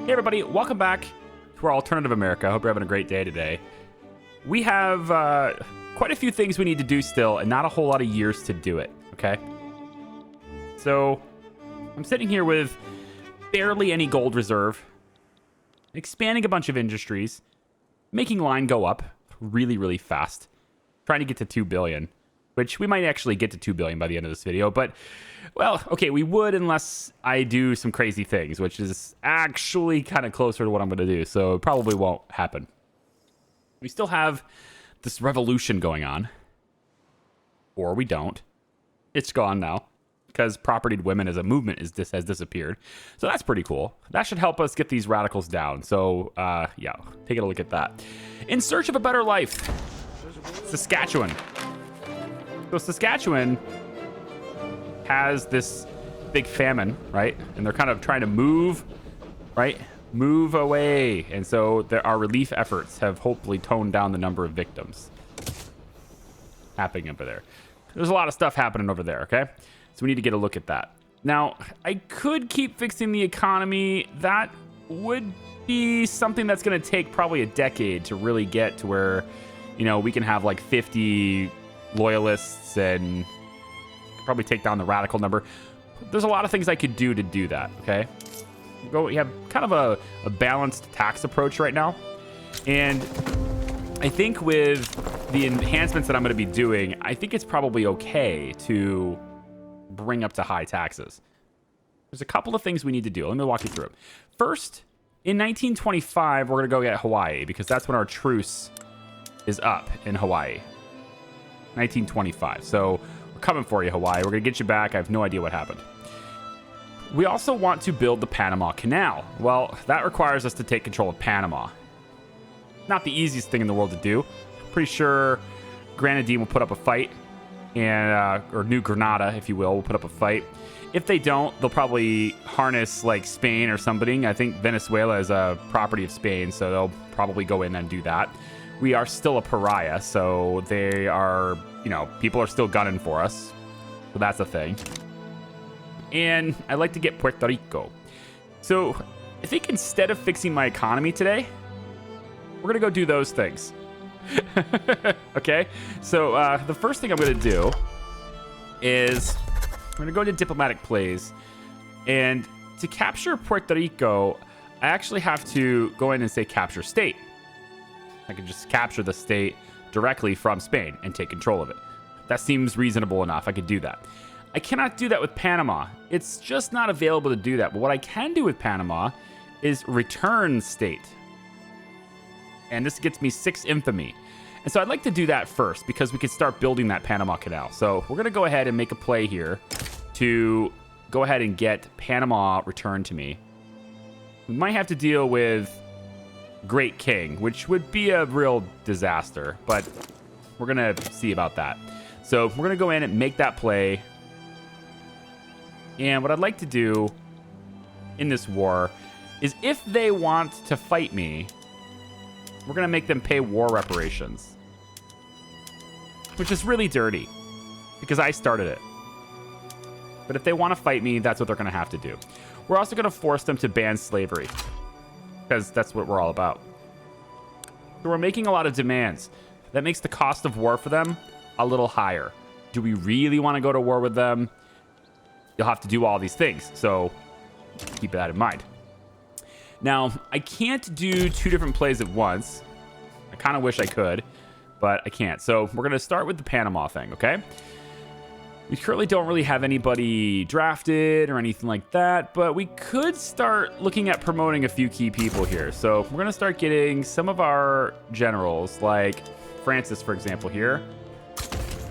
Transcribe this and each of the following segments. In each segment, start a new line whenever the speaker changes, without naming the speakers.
Hey everybody, welcome back to our Alternative America. I hope you're having a great day today. We have quite a few things we need to do still and not a whole lot of years to do it, okay? So I'm sitting here with barely any gold reserve, expanding a bunch of industries, making line go up really, really fast, trying to get to 2 billion, which we might actually get to 2 billion by the end of this video, but well, okay, we would unless I do some crazy things, which is actually kind of closer to what I'm going to do, so it probably won't happen. We still have this revolution going on, or we don't. It's gone now, because propertied women as a movement has disappeared, so that's pretty cool. That should help us get these radicals down, so yeah, taking a look at that. In search of a better life, Saskatchewan. So Saskatchewan has this big famine, right? And they're kind of trying to move, right? Move away. And so our relief efforts have hopefully toned down the number of victims happening over there. There's a lot of stuff happening over there, okay? So we need to get a look at that. Now, I could keep fixing the economy. That would be something that's going to take probably a decade to really get to where, you know, we can have like 50 loyalists and probably take down the radical number. There's a lot of things I could do to do that, okay? We have kind of a balanced tax approach right now. And I think with the enhancements that I'm going to be doing, I think it's probably okay to bring up to high taxes. There's a couple of things we need to do. Let me walk you through it. First, in 1925, we're going to go get Hawaii because that's when our truce is up in Hawaii. 1925. So we're coming for you, Hawaii. We're going to get you back. I have no idea what happened. We also want to build the Panama Canal. Well, that requires us to take control of Panama. Not the easiest thing in the world to do. Pretty sure Grenadine will put up a fight, and or New Granada, if you will put up a fight. If they don't, they'll probably harness like Spain or something. I think Venezuela is a property of Spain, so they'll probably go in and do that. We are still a pariah, so they are, you know, people are still gunning for us. So that's a thing. And I'd like to get Puerto Rico. So I think instead of fixing my economy today, we're going to go do those things. Okay? So the first thing I'm going to do is I'm going to go to diplomatic plays. And to capture Puerto Rico, I actually have to go in and say capture state. I can just capture the state directly from Spain and take control of it. That seems reasonable enough. I could do that. I cannot do that with Panama. It's just not available to do that. But what I can do with Panama is return state. And this gets me 6 infamy. And so I'd like to do that first because we can start building that Panama Canal. So we're going to go ahead and make a play here to go ahead and get Panama returned to me. We might have to deal with Great King, which would be a real disaster, but we're gonna see about that. So we're gonna go in and make that play. And what I'd like to do in this war is if they want to fight me, we're gonna make them pay war reparations, which is really dirty because I started it. But if they want to fight me, that's what they're gonna have to do. We're also gonna force them to ban slavery, because that's what we're all about. So we're making a lot of demands. That makes the cost of war for them a little higher. Do we really want to go to war with them? You'll have to do all these things, so keep that in mind. Now, I can't do 2 different plays at once. I kind of wish I could, but I can't. So we're going to start with the Panama thing, okay? We currently don't really have anybody drafted or anything like that, but we could start looking at promoting a few key people here. So we're going to start getting some of our generals, like Francis, for example, here.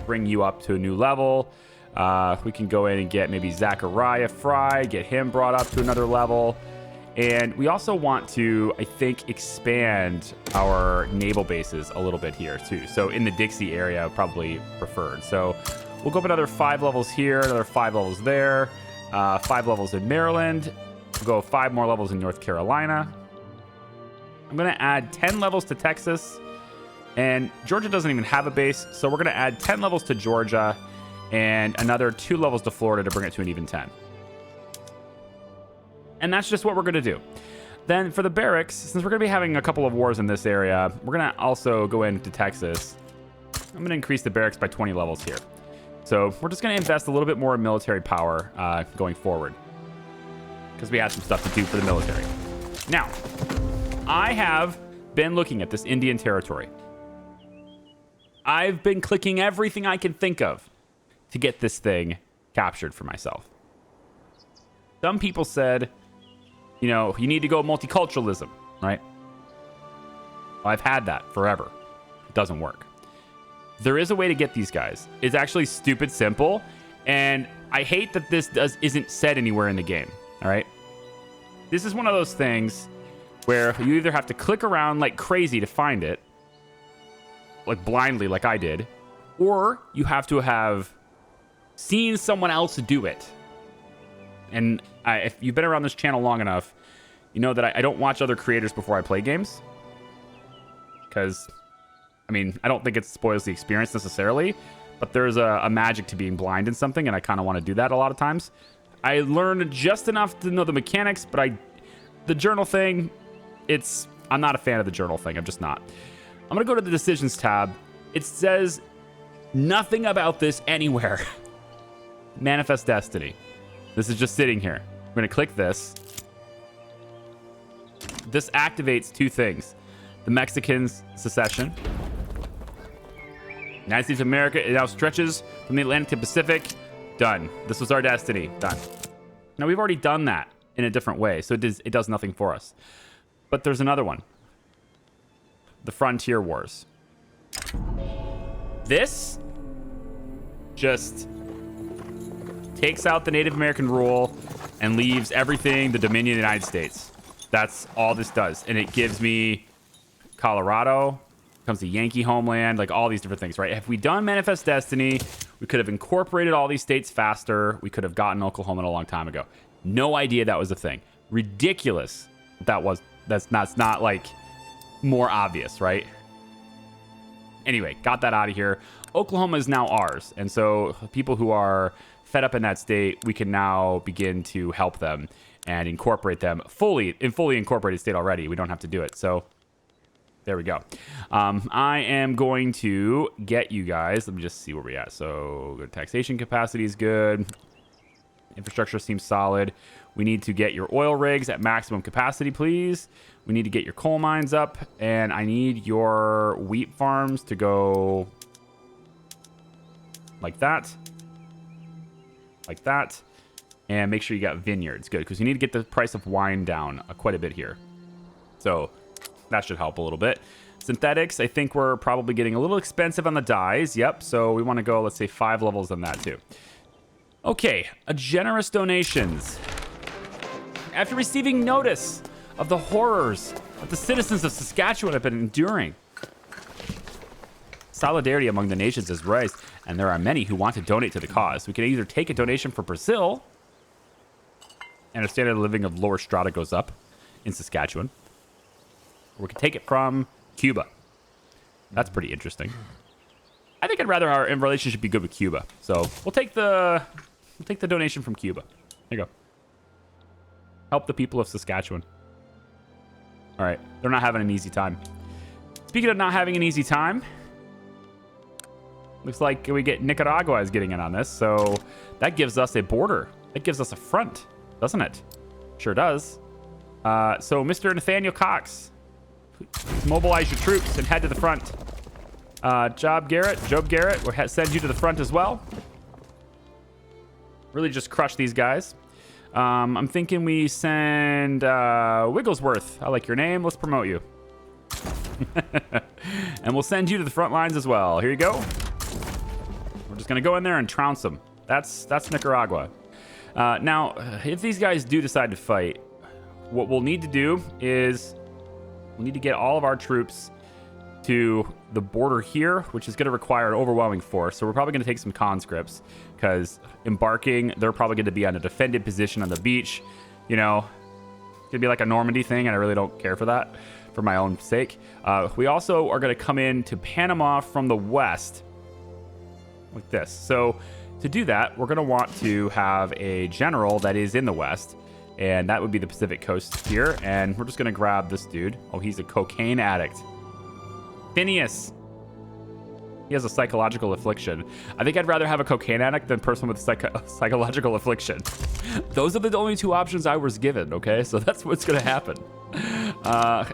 Bring you up to a new level. We can go in and get maybe Zachariah Fry, get him brought up to another level. And we also want to, I think, expand our naval bases a little bit here, too. So in the Dixie area, probably preferred. So we'll go up another 5 levels here, another 5 levels there, 5 levels in Maryland. We'll go 5 more levels in North Carolina. I'm going to add 10 levels to Texas. And Georgia doesn't even have a base, so we're going to add 10 levels to Georgia and another 2 levels to Florida to bring it to an even 10. And that's just what we're going to do. Then for the barracks, since we're going to be having a couple of wars in this area, we're going to also go into Texas. I'm going to increase the barracks by 20 levels here. So we're just going to invest a little bit more in military power going forward, because we have some stuff to do for the military. Now, I have been looking at this Indian territory. I've been clicking everything I can think of to get this thing captured for myself. Some people said, you know, you need to go multiculturalism, right? Well, I've had that forever. It doesn't work. There is a way to get these guys. It's actually stupid simple, and I hate that this isn't said anywhere in the game, all right? This is one of those things where you either have to click around like crazy to find it, like blindly like I did, or you have to have seen someone else do it. And if you've been around this channel long enough, you know that I don't watch other creators before I play games. Because, I mean, I don't think it spoils the experience necessarily, but there's a magic to being blind in something, and I kind of want to do that a lot of times. I learned just enough to know the mechanics, but the journal thing, I'm not a fan of the journal thing. I'm just not. I'm going to go to the decisions tab. It says nothing about this anywhere. Manifest Destiny. This is just sitting here. I'm going to click this. This activates two things. The Mexicans' secession. United States of America, it now stretches from the Atlantic to Pacific. Done. This was our destiny. Done. Now, we've already done that in a different way, so it does nothing for us. But there's another one. The Frontier Wars. This just takes out the Native American rule and leaves everything the Dominion of the United States. That's all this does. And it gives me Colorado, comes to Yankee homeland, like all these different things, right? If we done Manifest Destiny, we could have incorporated all these states faster. We could have gotten Oklahoma a long time ago. No idea that was a thing. Ridiculous. That's not like more obvious, right? Anyway, got that out of here. Oklahoma is now ours. And so people who are fed up in that state, we can now begin to help them and incorporate them fully incorporated state already. We don't have to do it. So there we go. I am going to get you guys. Let me just see where we're at. So good taxation capacity is good. Infrastructure seems solid. We need to get your oil rigs at maximum capacity, please. We need to get your coal mines up, and I need your wheat farms to go like that. Like that. And make sure you got vineyards. Good, because you need to get the price of wine down quite a bit here. So that should help a little bit. Synthetics, I think we're probably getting a little expensive on the dyes. Yep, so we want to go, let's say, 5 levels on that too. Okay, a generous donations. After receiving notice of the horrors that the citizens of Saskatchewan have been enduring, solidarity among the nations is raised, and there are many who want to donate to the cause. We can either take a donation for Brazil, and a standard of living of lower strata goes up in Saskatchewan, or we can take it from Cuba. That's pretty interesting. I think I'd rather our relationship be good with Cuba, so we'll take the donation from Cuba. There you go. Help the people of Saskatchewan. All right, they're not having an easy time. Speaking of not having an easy time, looks like we get Nicaragua is getting in on this, so that gives us a border. That gives us a front, doesn't it? Sure does. So Mr. Nathaniel Cox, mobilize your troops and head to the front. Job Garrett, we'll send you to the front as well. Really just crush these guys. I'm thinking we send Wigglesworth. I like your name. Let's promote you. And we'll send you to the front lines as well. Here you go. We're just going to go in there and trounce them. That's Nicaragua. Now, if these guys do decide to fight, what we'll need to do is we'll need to get all of our troops to the border here, which is going to require an overwhelming force. So we're probably going to take some conscripts, because embarking, they're probably going to be on a defended position on the beach. You know, it's going to be like a Normandy thing, and I really don't care for that for my own sake. We also are going to come in to Panama from the west like this. So to do that, we're going to want to have a general that is in the west And that would be the Pacific coast here. And we're just going to grab this dude. Oh, he's a cocaine addict. Phineas. He has a psychological affliction. I think I'd rather have a cocaine addict than a person with psychological affliction. Those are the only two options I was given, okay? So that's what's going to happen.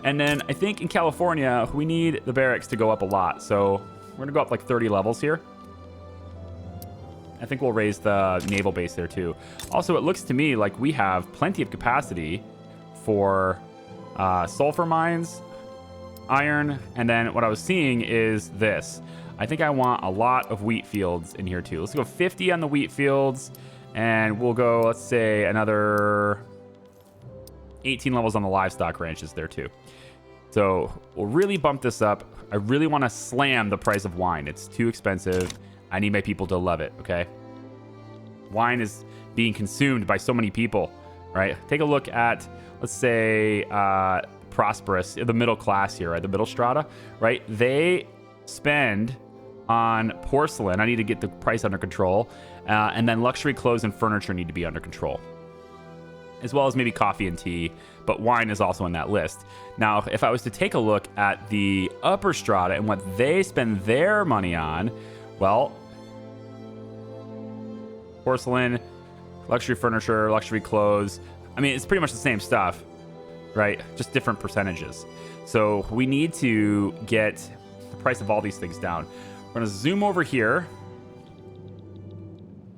And then I think in California, we need the barracks to go up a lot. So we're going to go up like 30 levels here. I think we'll raise the naval base there too. Also, it looks to me like we have plenty of capacity for sulfur mines, iron, and then what I was seeing is this. I think I want a lot of wheat fields in here too. Let's go 50 on the wheat fields, and we'll go, let's say, another 18 levels on the livestock ranches there too. So we'll really bump this up. I really want to slam the price of wine. It's too expensive. I need my people to love it, okay? Wine is being consumed by so many people, right? Take a look at, let's say, prosperous, the middle class here, right? The middle strata, right? They spend on porcelain. I need to get the price under control. And then luxury clothes and furniture need to be under control, as well as maybe coffee and tea, but wine is also in that list. Now, if I was to take a look at the upper strata and what they spend their money on, well, porcelain, luxury furniture, luxury clothes. I mean, it's pretty much the same stuff, right? Just different percentages. So we need to get the price of all these things down. We're going to zoom over here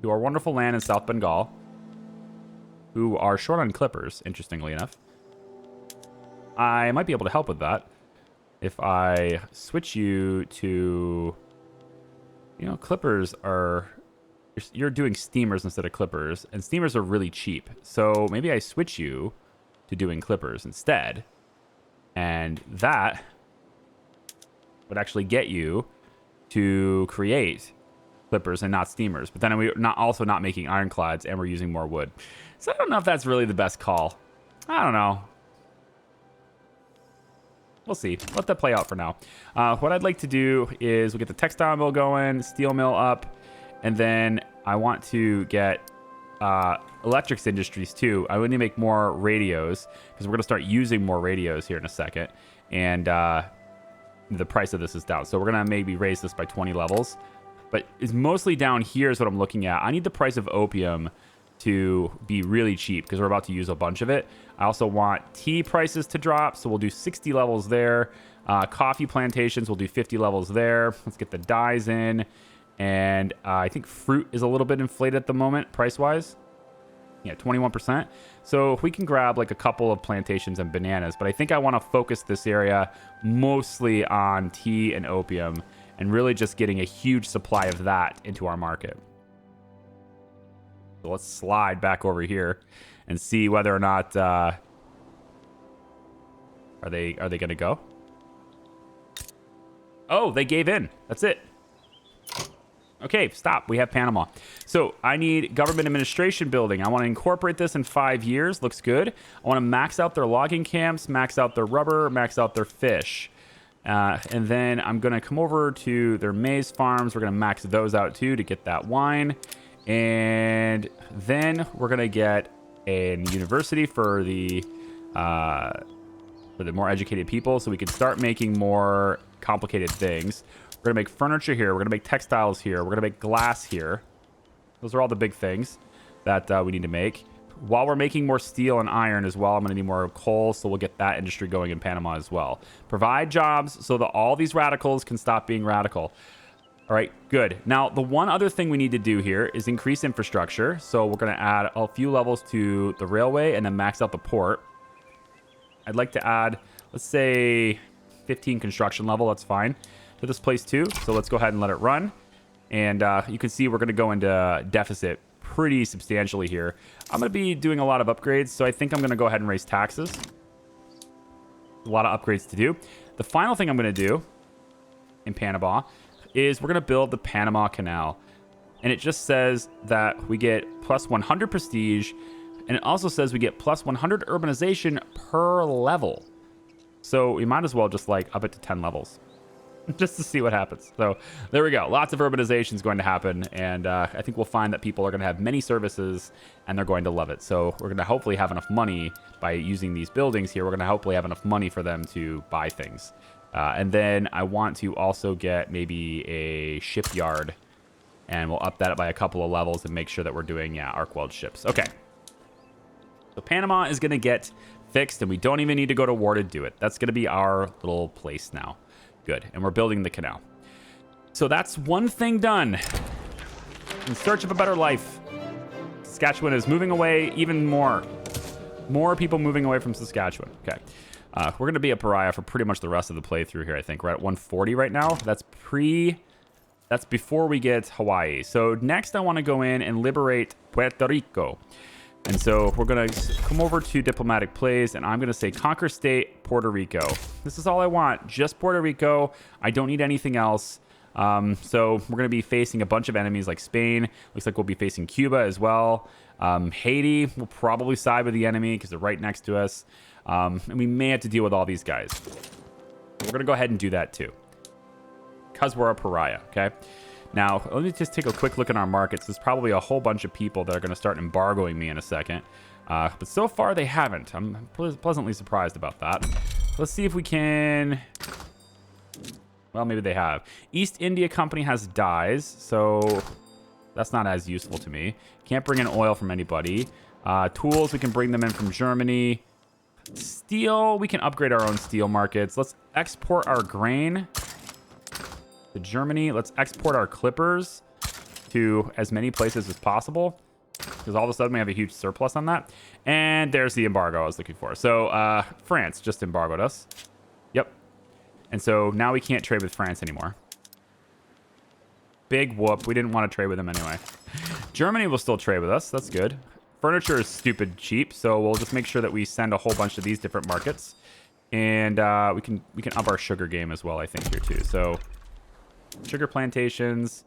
to our wonderful land in South Bengal, who are short on clippers, interestingly enough. I might be able to help with that if I switch you to, you know, clippers are, you're doing steamers instead of clippers, and steamers are really cheap. So maybe I switch you to doing clippers instead, and that would actually get you to create clippers and not steamers. But then we're not making ironclads, and we're using more wood. So I don't know if that's really the best call. I don't know. We'll see. Let that play out for now. What I'd like to do is we'll get the textile mill going, steel mill up, and then I want to get electrics industries too. I want to make more radios because we're going to start using more radios here in a second. And the price of this is down. So we're going to maybe raise this by 20 levels. But it's mostly down here is what I'm looking at. I need the price of opium to be really cheap because we're about to use a bunch of it. I also want tea prices to drop, so we'll do 60 levels there. Coffee plantations, we'll do 50 levels there. Let's get the dyes in. And I think fruit is a little bit inflated at the moment, price-wise. Yeah, 21%. So if we can grab like a couple of plantations and bananas, but I think I want to focus this area mostly on tea and opium and really just getting a huge supply of that into our market. So let's slide back over here and see whether or not are they going to go? Oh, they gave in. That's it. Okay, stop. We have Panama. So I need government administration building. I want to incorporate this in 5 years. Looks good. I want to max out their logging camps, max out their rubber, max out their fish. And then I'm going to come over to their maize farms. We're going to max those out too to get that wine. And then we're going to get a university for the more educated people so we can start making more complicated things. We're going to make furniture here. We're going to make textiles here. We're going to make glass here. Those are all the big things that we need to make. While we're making more steel and iron as well, I'm going to need more coal, so we'll get that industry going in Panama as well. Provide jobs so that all these radicals can stop being radical. All right, good. Now, the one other thing we need to do here is increase infrastructure. So we're going to add a few levels to the railway and then max out the port. I'd like to add, let's say, 15 construction level. That's fine. To this place too. So let's go ahead and let it run. And you can see we're going to go into deficit pretty substantially here. I'm going to be doing a lot of upgrades, so I think I'm going to go ahead and raise taxes. A lot of upgrades to do. The final thing I'm going to do in Panama is we're going to build the Panama Canal. And it just says that we get plus 100 prestige, and it also says we get plus 100 urbanization per level. So we might as well just like up it to 10 levels. just to see what happens. So there we go. Lots of urbanization is going to happen. And I think we'll find that people are going to have many services and they're going to love it. So we're going to hopefully have enough money by using these buildings here. We're going to hopefully have enough money for them to buy things. And then I want to also get maybe a shipyard, and we'll up that up by a couple of levels and make sure that we're doing, arc-weld ships. Okay. So Panama is going to get fixed, and we don't even need to go to war to do it. That's going to be our little place now. Good. And we're building the canal. So that's one thing done. In search of a better life. Saskatchewan is moving away even more. More people moving away from Saskatchewan. Okay. We're going to be a pariah for pretty much the rest of the playthrough here, I think. We're at 140 right now. That's before we get Hawaii. So next I want to go in and liberate Puerto Rico. And so we're going to come over to diplomatic plays, and I'm going to say conquer state Puerto Rico. This is all I want, just Puerto Rico. I don't need anything else. So we're going to be facing a bunch of enemies like Spain. Looks like we'll be facing Cuba as well. Haiti will probably side with the enemy because they're right next to us. And we may have to deal with all these guys. We're going to go ahead and do that too, because we're a pariah, okay? Now, let me just take a quick look at our markets. There's probably a whole bunch of people that are going to start embargoing me in a second. But so far, they haven't. I'm pleasantly surprised about that. Let's see if we can... Well, maybe they have. East India Company has dyes, so that's not as useful to me. Can't bring in oil from anybody. Tools, we can bring them in from Germany. Steel, we can upgrade our own steel markets. Let's export our grain to Germany. Let's export our clippers to as many places as possible, because all of a sudden we have a huge surplus on that. And there's the embargo I was looking for. So France just embargoed us. Yep. And so now we can't trade with France anymore. Big whoop. We didn't want to trade with them anyway. Germany will still trade with us. That's good. Furniture is stupid cheap, so we'll just make sure that we send a whole bunch of these different markets. And we can up our sugar game as well, I think, here too. So sugar plantations.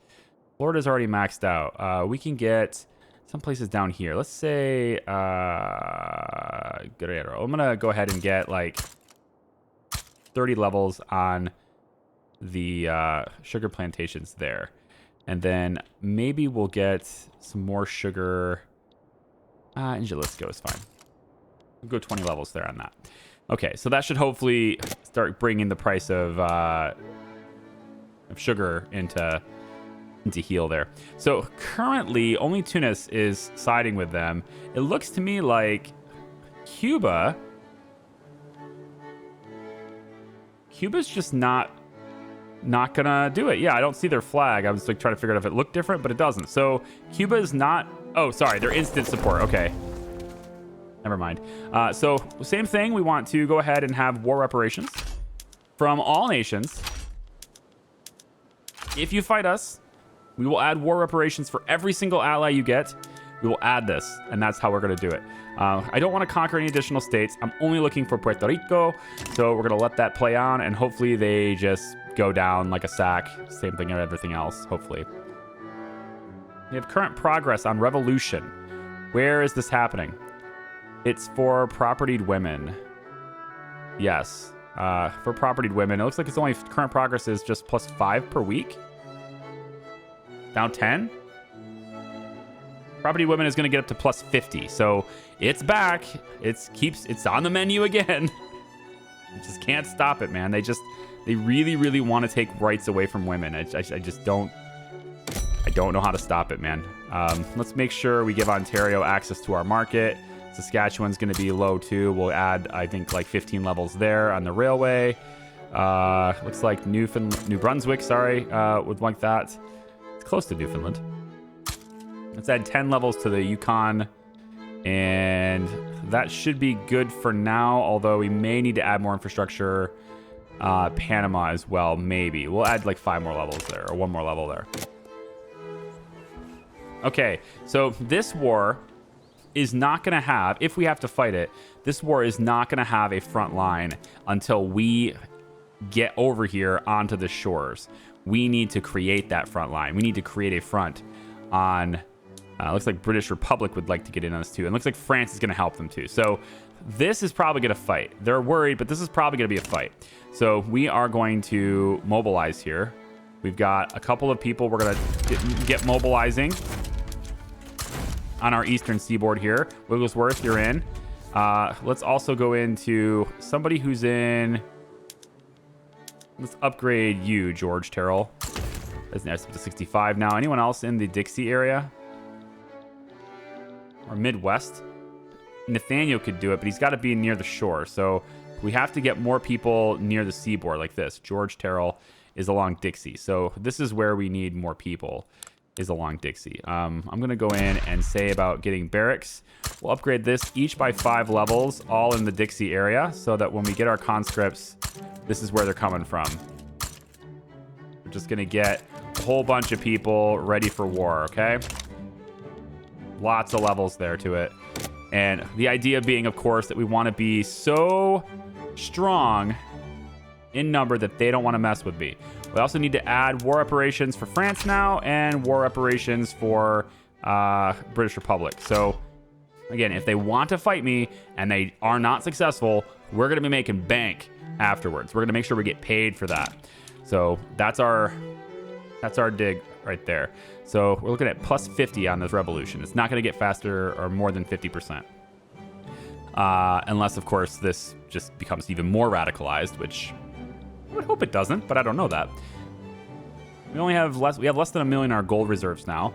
Florida's already maxed out. We can get some places down here. Let's say Guerrero. I'm going to go ahead and get like 30 levels on the sugar plantations there. And then maybe we'll get some more sugar. Angelisco is fine. We'll go 20 levels there on that. Okay, so that should hopefully start bringing the price of sugar into heel there. So currently, only Tunis is siding with them. It looks to me like Cuba's just not gonna do it. Yeah, I don't see their flag. I was like trying to figure out if it looked different, but it doesn't. So Cuba is not... Oh, sorry, they're instant support. Okay. Never mind. So same thing. We want to go ahead and have war reparations from all nations. If you fight us, we will add war reparations for every single ally you get. We will add this, and that's how we're going to do it. I don't want to conquer any additional states. I'm only looking for Puerto Rico, so we're going to let that play on, and hopefully they just go down like a sack. Same thing as everything else, hopefully. We have current progress on revolution. Where is this happening? It's for propertied women. Yes, for propertied women. It looks like it's only current progress is just +5 per week. Down 10. Property women is going to get up to +50. So it's back. It's on the menu again. You just can't stop it, man. They really, really want to take rights away from women. I just don't. I don't know how to stop it, man. Let's make sure we give Ontario access to our market. Saskatchewan's going to be low too. We'll add, I think, like 15 levels there on the railway. Looks like New Brunswick, sorry, would like that. It's close to Newfoundland. Let's add 10 levels to the Yukon. And that should be good for now, although we may need to add more infrastructure. Panama as well, maybe. We'll add like 5 more levels there, or 1 more level there. Okay, so this war is not going to have, if we have to fight it, this war is not going to have a front line until we get over here onto the shores. We need to create that front line. We need to create a front on... looks like British Republic would like to get in on this too. And looks like France is going to help them too. So this is probably going to fight. They're worried, but this is probably going to be a fight. So we are going to mobilize here. We've got a couple of people we're going to get mobilizing on our eastern seaboard here. Wigglesworth, you're in. Let's also go into somebody who's in... Let's upgrade you, George Terrell. That's nice, up to 65 now. Anyone else in the Dixie area? Or Midwest? Nathaniel could do it, but he's got to be near the shore. So we have to get more people near the seaboard like this. George Terrell is along Dixie. So this is where we need more people, is along Dixie. I'm going to go in and say about getting barracks. We'll upgrade this each by 5 levels, all in the Dixie area, so that when we get our conscripts, this is where they're coming from. We're just going to get a whole bunch of people ready for war, okay? Lots of levels there to it. And the idea being, of course, that we want to be so strong in number that they don't want to mess with me. We also need to add war reparations for France now and war reparations for British Republic. So, again, if they want to fight me and they are not successful, we're going to be making bank afterwards. We're going to make sure we get paid for that. So that's our dig right there. So we're looking at plus 50 on this revolution. It's not going to get faster or more than 50%. Unless, of course, this just becomes even more radicalized, which I would hope it doesn't, but I don't know that. We have less than 1 million in our gold reserves now.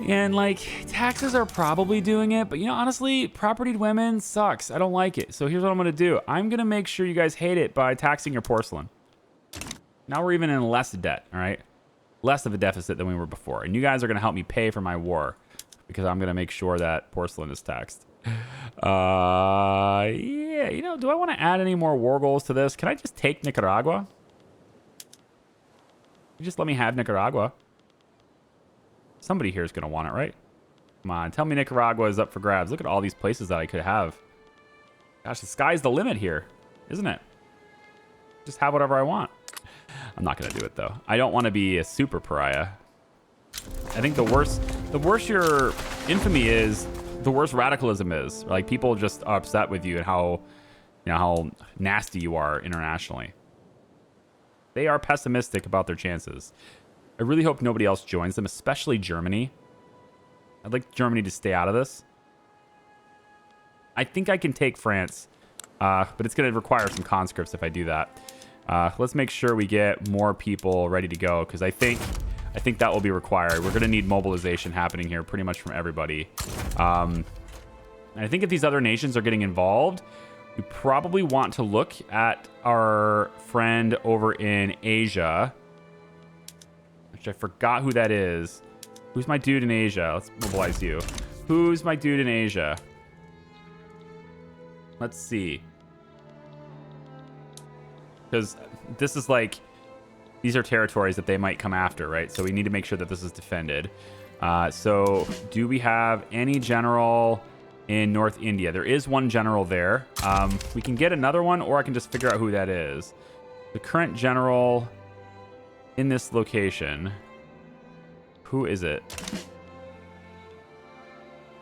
And, like, taxes are probably doing it, but, you know, honestly, propertied women sucks. I don't like it. So here's what I'm going to do. I'm going to make sure you guys hate it by taxing your porcelain. Now we're even in less debt, all right? Less of a deficit than we were before. And you guys are going to help me pay for my war because I'm going to make sure that porcelain is taxed. Yeah, you know, do I want to add any more war goals to this? Can I just take Nicaragua? You just let me have Nicaragua. Somebody here is going to want it, right? Come on, tell me Nicaragua is up for grabs. Look at all these places that I could have. Gosh, the sky's the limit here, isn't it? Just have whatever I want. I'm not going to do it, though. I don't want to be a super pariah. I think the worse your infamy is, the worse radicalism is. Like, people just are upset with you and how nasty you are internationally. They are pessimistic about their chances. I really hope nobody else joins them, especially Germany. I'd like Germany to stay out of this. I think I can take France, but it's going to require some conscripts if I do that. Let's make sure we get more people ready to go, because I think that will be required. We're going to need mobilization happening here pretty much from everybody. And I think if these other nations are getting involved, we probably want to look at our friend over in Asia, which I forgot who that is. Who's my dude in Asia? Let's mobilize you. Who's my dude in Asia? Let's see. Because this is like, these are territories that they might come after, right? So we need to make sure that this is defended. So do we have any general in North India? There is one general there. We can get another one, or I can just figure out who that is. The current general in this location. Who is it?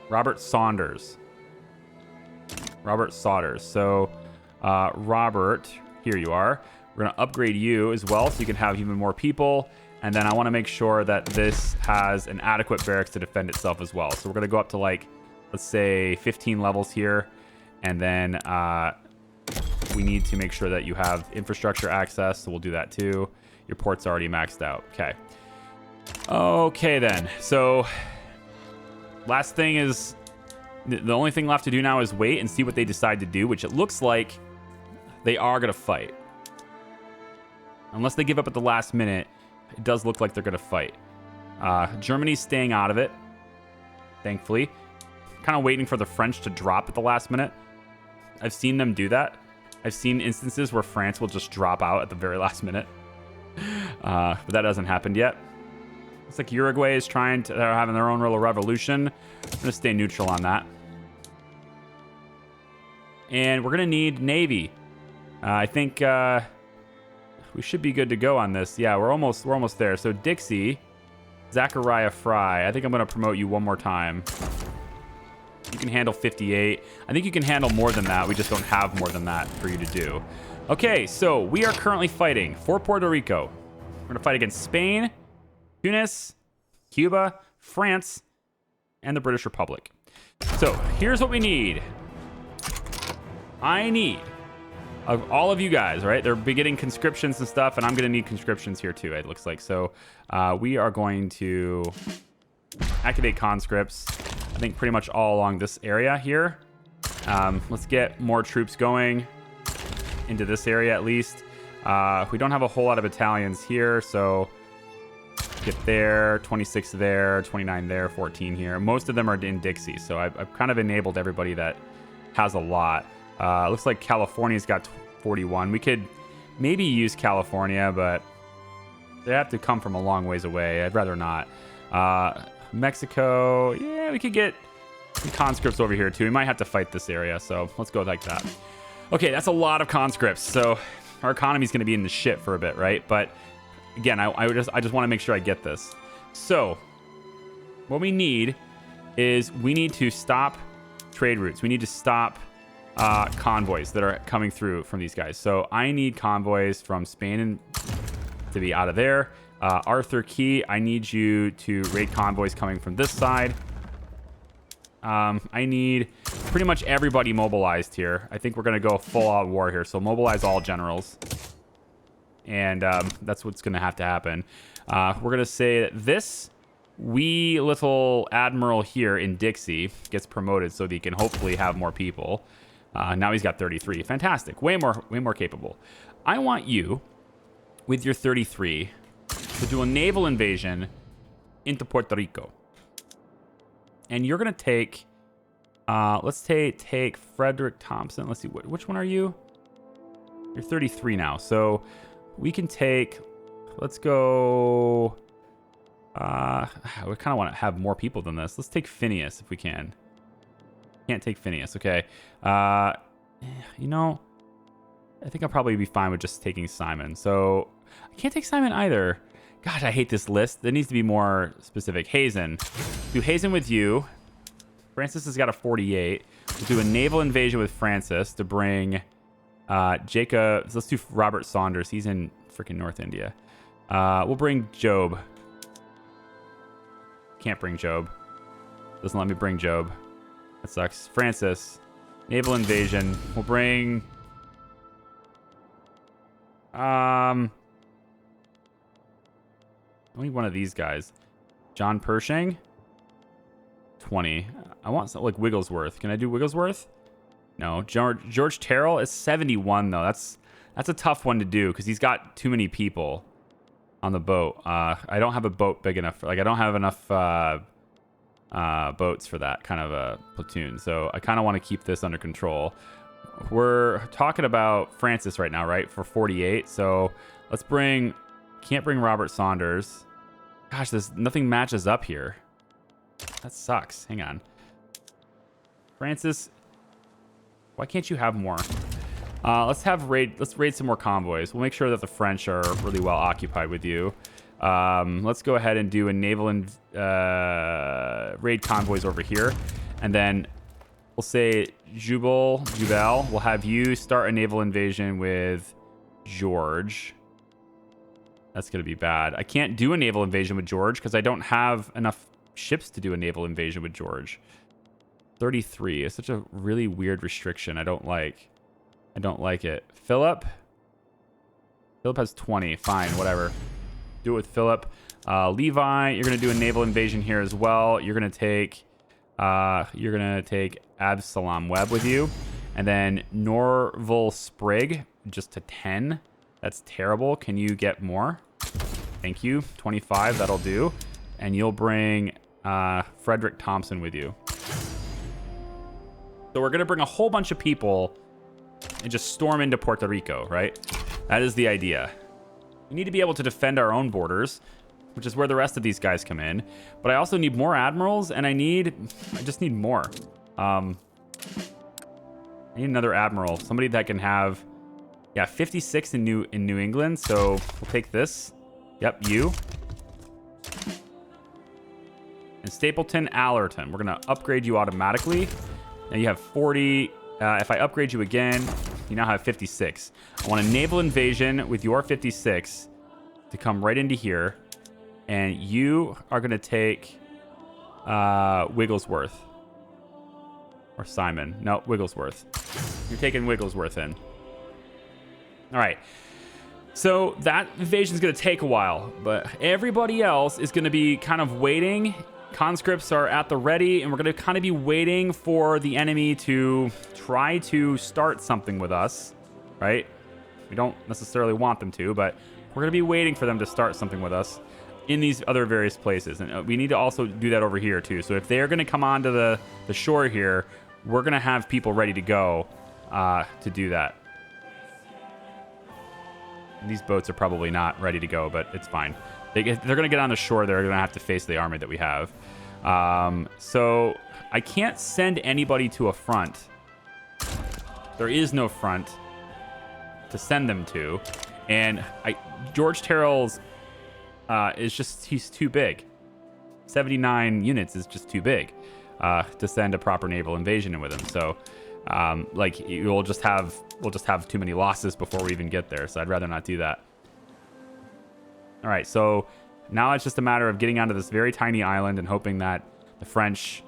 Robert Saunders. Robert Saunders. So, Robert, here you are. We're going to upgrade you as well so you can have even more people. And then I want to make sure that this has an adequate barracks to defend itself as well. So we're going to go up to, like, let's say 15 levels here. And then we need to make sure that you have infrastructure access. So we'll do that too. Your port's already maxed out. Okay. Okay, then. So last thing is, the only thing left to do now is wait and see what they decide to do, which it looks like they are going to fight. Unless they give up at the last minute, it does look like they're going to fight. Germany's staying out of it, thankfully. Kind of waiting for the French to drop at the last minute. I've seen them do that. I've seen instances where France will just drop out at the very last minute. But that hasn't happened yet. Looks like Uruguay is they're having their own little revolution. I'm going to stay neutral on that. And we're going to need Navy. I think we should be good to go on this. Yeah, we're almost there. So Dixie, Zachariah Fry. I think I'm going to promote you one more time. You can handle 58. I think you can handle more than that. We just don't have more than that for you to do. Okay, so we are currently fighting for Puerto Rico. We're going to fight against Spain, Tunis, Cuba, France, and the British Republic. So here's what we need. I need of all of you guys, right? They're beginning conscriptions and stuff, and I'm going to need conscriptions here too, it looks like. So we are going to activate conscripts, I think pretty much all along this area here. Let's get more troops going into this area at least. We don't have a whole lot of battalions here, so get there, 26 there, 29 there, 14 here. Most of them are in Dixie, so I've kind of enabled everybody that has a lot. Looks like California's got 41. We could maybe use California, but they have to come from a long ways away. I'd rather not. Mexico, yeah, we could get some conscripts over here too. We might have to fight this area, so let's go like that. Okay, that's a lot of conscripts, so our economy is going to be in the shit for a bit, right? But again, I just want to make sure I get this. So what we need is we need to stop trade routes. We need to stop convoys that are coming through from these guys. So I need convoys from Spain to be out of there. Arthur Key, I need you to raid convoys coming from this side. I need pretty much everybody mobilized here. I think we're going to go full-out war here. So mobilize all generals. And that's what's going to have to happen. We're going to say that this wee little admiral here in Dixie gets promoted so that he can hopefully have more people. Now he's got 33. Fantastic. Way more capable. I want you, with your 33, to do a naval invasion into Puerto Rico. And you're going to take, let's take Frederick Thompson. Let's see, which one are you? You're 33 now. So we can take, let's go, we kind of want to have more people than this. Let's take Phineas if we can. Can't take Phineas. Okay. You know, I think I'll probably be fine with just taking Simon. So I can't take Simon either. God, I hate this list. There needs to be more specific. Hazen. Do Hazen with you. Francis has got a 48. We'll do a naval invasion with Francis to bring Jacob. Let's do Robert Saunders. He's in freaking North India. We'll bring Job. Can't bring Job. Doesn't let me bring Job. That sucks. Francis. Naval invasion. We'll bring... only one of these guys. John Pershing. 20. I want something like Wigglesworth. Can I do Wigglesworth? No. George Terrell is 71 though. That's a tough one to do because he's got too many people on the boat. I don't have a boat big enough. Like I don't have enough boats for that kind of a platoon. So I kind of want to keep this under control. We're talking about Francis right now, right? For 48. So let's bring... Can't bring Robert Saunders. Gosh, nothing matches up here. That sucks. Hang on. Francis, why can't you have more? Let's raid some more convoys. We'll make sure that the French are really well occupied with you. Let's go ahead and do a naval and raid convoys over here. And then we'll say Jubal, we'll have you start a naval invasion with George. That's going to be bad. I can't do a naval invasion with George because I don't have enough ships to do a naval invasion with George. 33 is such a really weird restriction. I don't like it. Philip has 20. Fine, whatever. Do it with Philip. Levi, you're going to do a naval invasion here as well. You're going to take Absalom Webb with you. And then Norval Sprigg just to 10. That's terrible. Can you get more? Thank you. 25, that'll do. And you'll bring Frederick Thompson with you. So we're going to bring a whole bunch of people and just storm into Puerto Rico, right? That is the idea. We need to be able to defend our own borders, which is where the rest of these guys come in. But I also need more admirals, and I just need more. I need another admiral. Somebody that can have... Yeah, 56 in New England, so we'll take this. Yep, you. And Stapleton, Allerton. We're going to upgrade you automatically. Now you have 40. If I upgrade you again, you now have 56. I want a naval invasion with your 56 to come right into here. And you are going to take Wigglesworth. Or Simon. No, Wigglesworth. You're taking Wigglesworth in. All right. So that invasion is going to take a while, but everybody else is going to be kind of waiting. Conscripts are at the ready, and we're going to kind of be waiting for the enemy to try to start something with us, right? We don't necessarily want them to, but we're going to be waiting for them to start something with us in these other various places. And we need to also do that over here too. So if they're going to come onto the shore here, we're going to have people ready to go to do that. These boats are probably not ready to go, but it's fine. They're going to get on the shore. They're going to have to face the army that we have. So I can't send anybody to a front. There is no front to send them to. And George Terrell's he's too big. 79 units is just too big to send a proper naval invasion in with him. So we'll just have too many losses before we even get there. So I'd rather not do that. All right, so now it's just a matter of getting onto this very tiny island and hoping that the French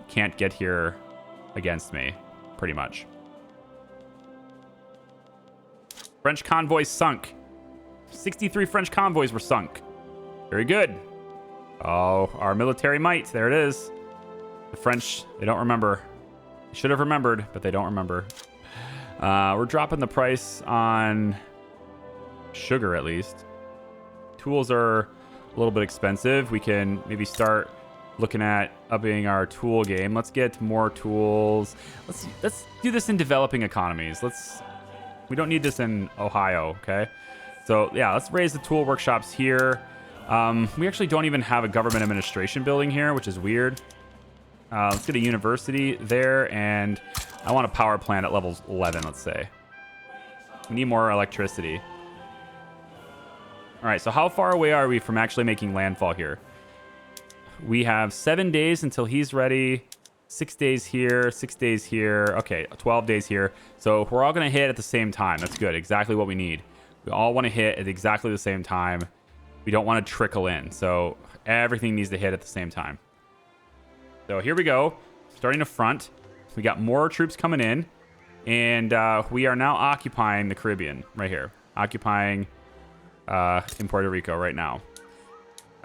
can't get here against me, pretty much. French convoys sunk. 63 French convoys were sunk. Very good. Oh, our military might. There it is. The French, they don't remember. They should have remembered, but they don't remember. We're dropping the price on sugar, at least. Tools are a little bit expensive. We can maybe start looking at upping our tool game. Let's get more tools. Let's do this in developing economies. We don't need this in Ohio, okay? So yeah, let's raise the tool workshops here. We actually don't even have a government administration building here, which is weird. Let's get a university there, and I want a power plant at level 11, let's say. We need more electricity. All right, so how far away are we from actually making landfall here? We have 7 days until he's ready. 6 days here, 6 days here. Okay, 12 days here. So we're all going to hit at the same time. That's good. Exactly what we need. We all want to hit at exactly the same time. We don't want to trickle in. So everything needs to hit at the same time. So here we go. Starting to front. We got more troops coming in. And we are now occupying the Caribbean right here. Occupying in Puerto Rico right now.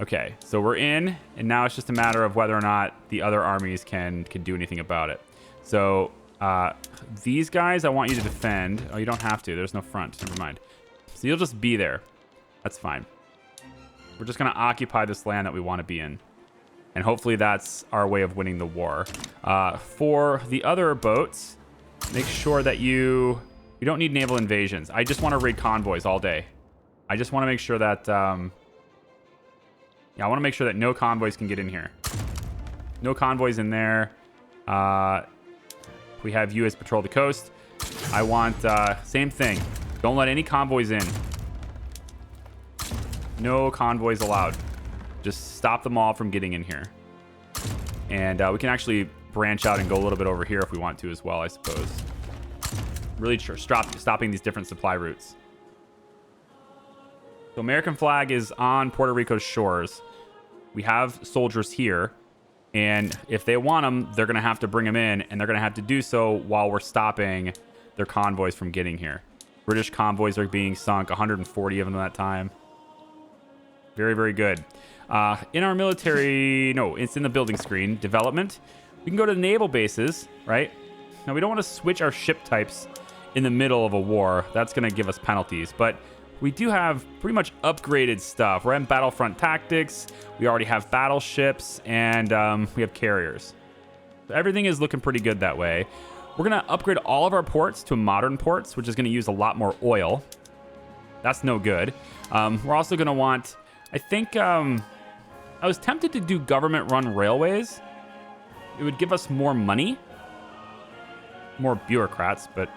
Okay, so we're in, and now it's just a matter of whether or not the other armies can do anything about it. So these guys I want you to defend. Oh, you don't have to. There's no front. Never mind. So you'll just be there. That's fine. We're just going to occupy this land that we want to be in. And hopefully that's our way of winning the war. For the other boats, make sure that you don't need naval invasions. I just want to raid convoys all day. I just want to make sure that... I want to make sure that no convoys can get in here. No convoys in there. We have U.S. patrol the coast. I want... same thing. Don't let any convoys in. No convoys allowed. Just stop them all from getting in here. And we can actually branch out and go a little bit over here if we want to as well, I suppose. Really stopping these different supply routes. So American flag is on Puerto Rico's shores. We have soldiers here. And if they want them, they're going to have to bring them in. And they're going to have to do so while we're stopping their convoys from getting here. British convoys are being sunk. 140 of them at that time. Very, very good. In our military... No, it's in the building screen. Development. We can go to the naval bases, right? Now, we don't want to switch our ship types in the middle of a war. That's going to give us penalties. But... we do have pretty much upgraded stuff. We're in battlefront tactics. We already have battleships, and we have carriers. So everything is looking pretty good that way. We're going to upgrade all of our ports to modern ports, which is going to use a lot more oil. That's no good. We're also going to want... I think... I was tempted to do government-run railways. It would give us more money. More bureaucrats, but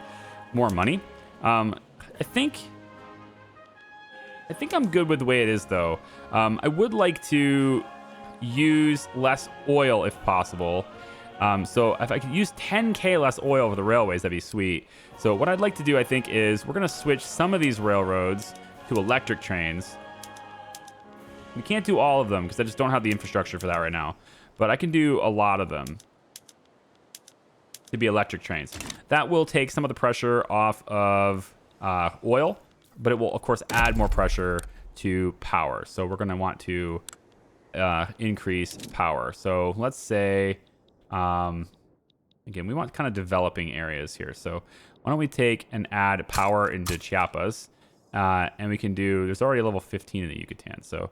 more money. I think I'm good with the way it is, though. I would like to use less oil if possible. So if I could use 10K less oil for the railways, that'd be sweet. So what I'd like to do, I think, is we're going to switch some of these railroads to electric trains. We can't do all of them because I just don't have the infrastructure for that right now. But I can do a lot of them to be electric trains. That will take some of the pressure off of oil, but it will, of course, add more pressure to power. So we're going to want to increase power. So let's say, again, we want kind of developing areas here. So why don't we take and add power into Chiapas, and we can do, there's already a level 15 in the Yucatan. So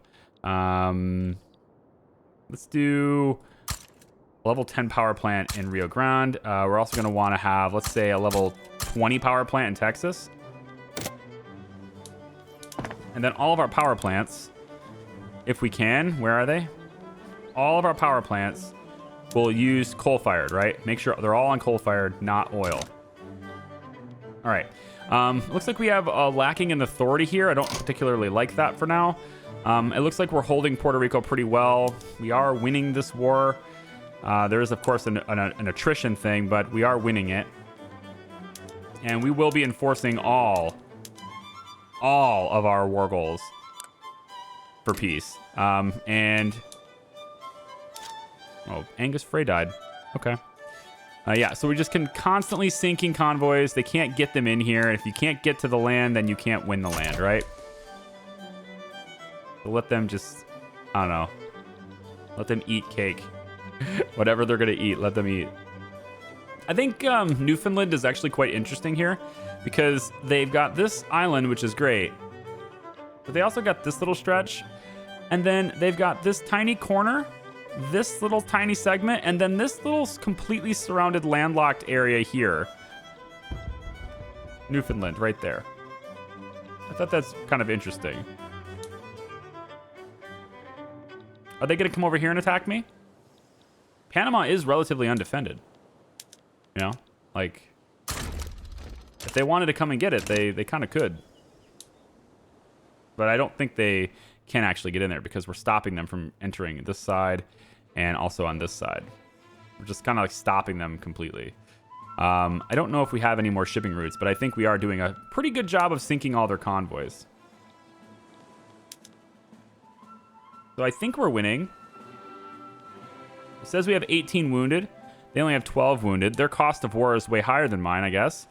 let's do level 10 power plant in Rio Grande. We're also going to want to have, let's say, a level 20 power plant in Texas. And then all of our power plants, if we can, where are they? All of our power plants will use coal-fired, right? Make sure they're all on coal-fired, not oil. All right. Looks like we have lacking in authority here. I don't particularly like that for now. It looks like we're holding Puerto Rico pretty well. We are winning this war. There is, of course, an attrition thing, but we are winning it. And we will be enforcing all of our war goals for peace. And oh, Angus Frey died. Okay. Yeah, so we just can constantly sinking convoys. They can't get them in here. If you can't get to the land, then you can't win the land, right? So let them just, I don't know. Let them eat cake. Whatever they're going to eat, let them eat. I think Newfoundland is actually quite interesting here because they've got this island, which is great. But they also got this little stretch. And then they've got this tiny corner, this little tiny segment, and then this little completely surrounded landlocked area here. Newfoundland, right there. I thought that's kind of interesting. Are they going to come over here and attack me? Panama is relatively undefended. You know? Like, if they wanted to come and get it, they kind of could. But I don't think they can actually get in there because we're stopping them from entering this side and also on this side. We're just kind of like stopping them completely. I don't know if we have any more shipping routes, but I think we are doing a pretty good job of sinking all their convoys. So I think we're winning. It says we have 18 wounded. They only have 12 wounded. Their cost of war is way higher than mine, I guess.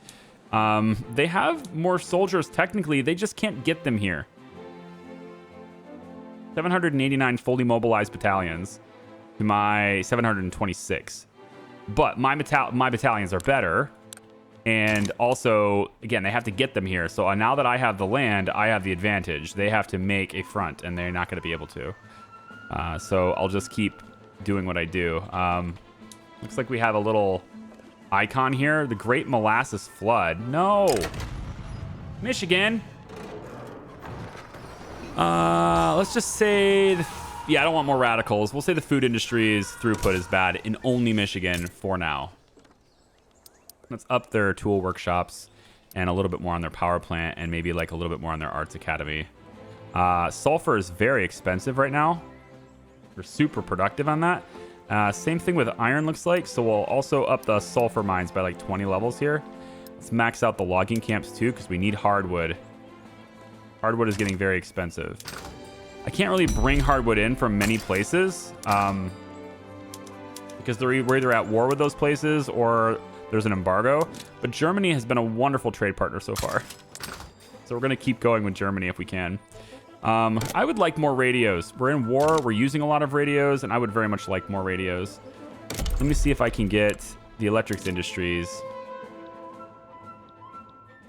They have more soldiers technically. They just can't get them here. 789 fully mobilized battalions to my 726. But my battalions are better. And also, again, they have to get them here. So now that I have the land, I have the advantage. They have to make a front, and they're not going to be able to. So I'll just keep doing what I do. Looks like we have a little icon here. The Great Molasses Flood. No! Michigan! Let's just say... yeah, I don't want more radicals. We'll say the food industry's throughput is bad in only Michigan for now. Let's up their tool workshops and a little bit more on their power plant and maybe like a little bit more on their arts academy. Sulfur is very expensive right now. We're super productive on that. Same thing with iron looks like. So we'll also up the sulfur mines by like 20 levels here. Let's max out the logging camps too because we need hardwood. Hardwood is getting very expensive. I can't really bring hardwood in from many places because we're either at war with those places or there's an embargo. But Germany has been a wonderful trade partner so far. So we're going to keep going with Germany if we can. I would like more radios. We're in war. We're using a lot of radios, and I would very much like more radios. Let me see if I can get the electrics industries.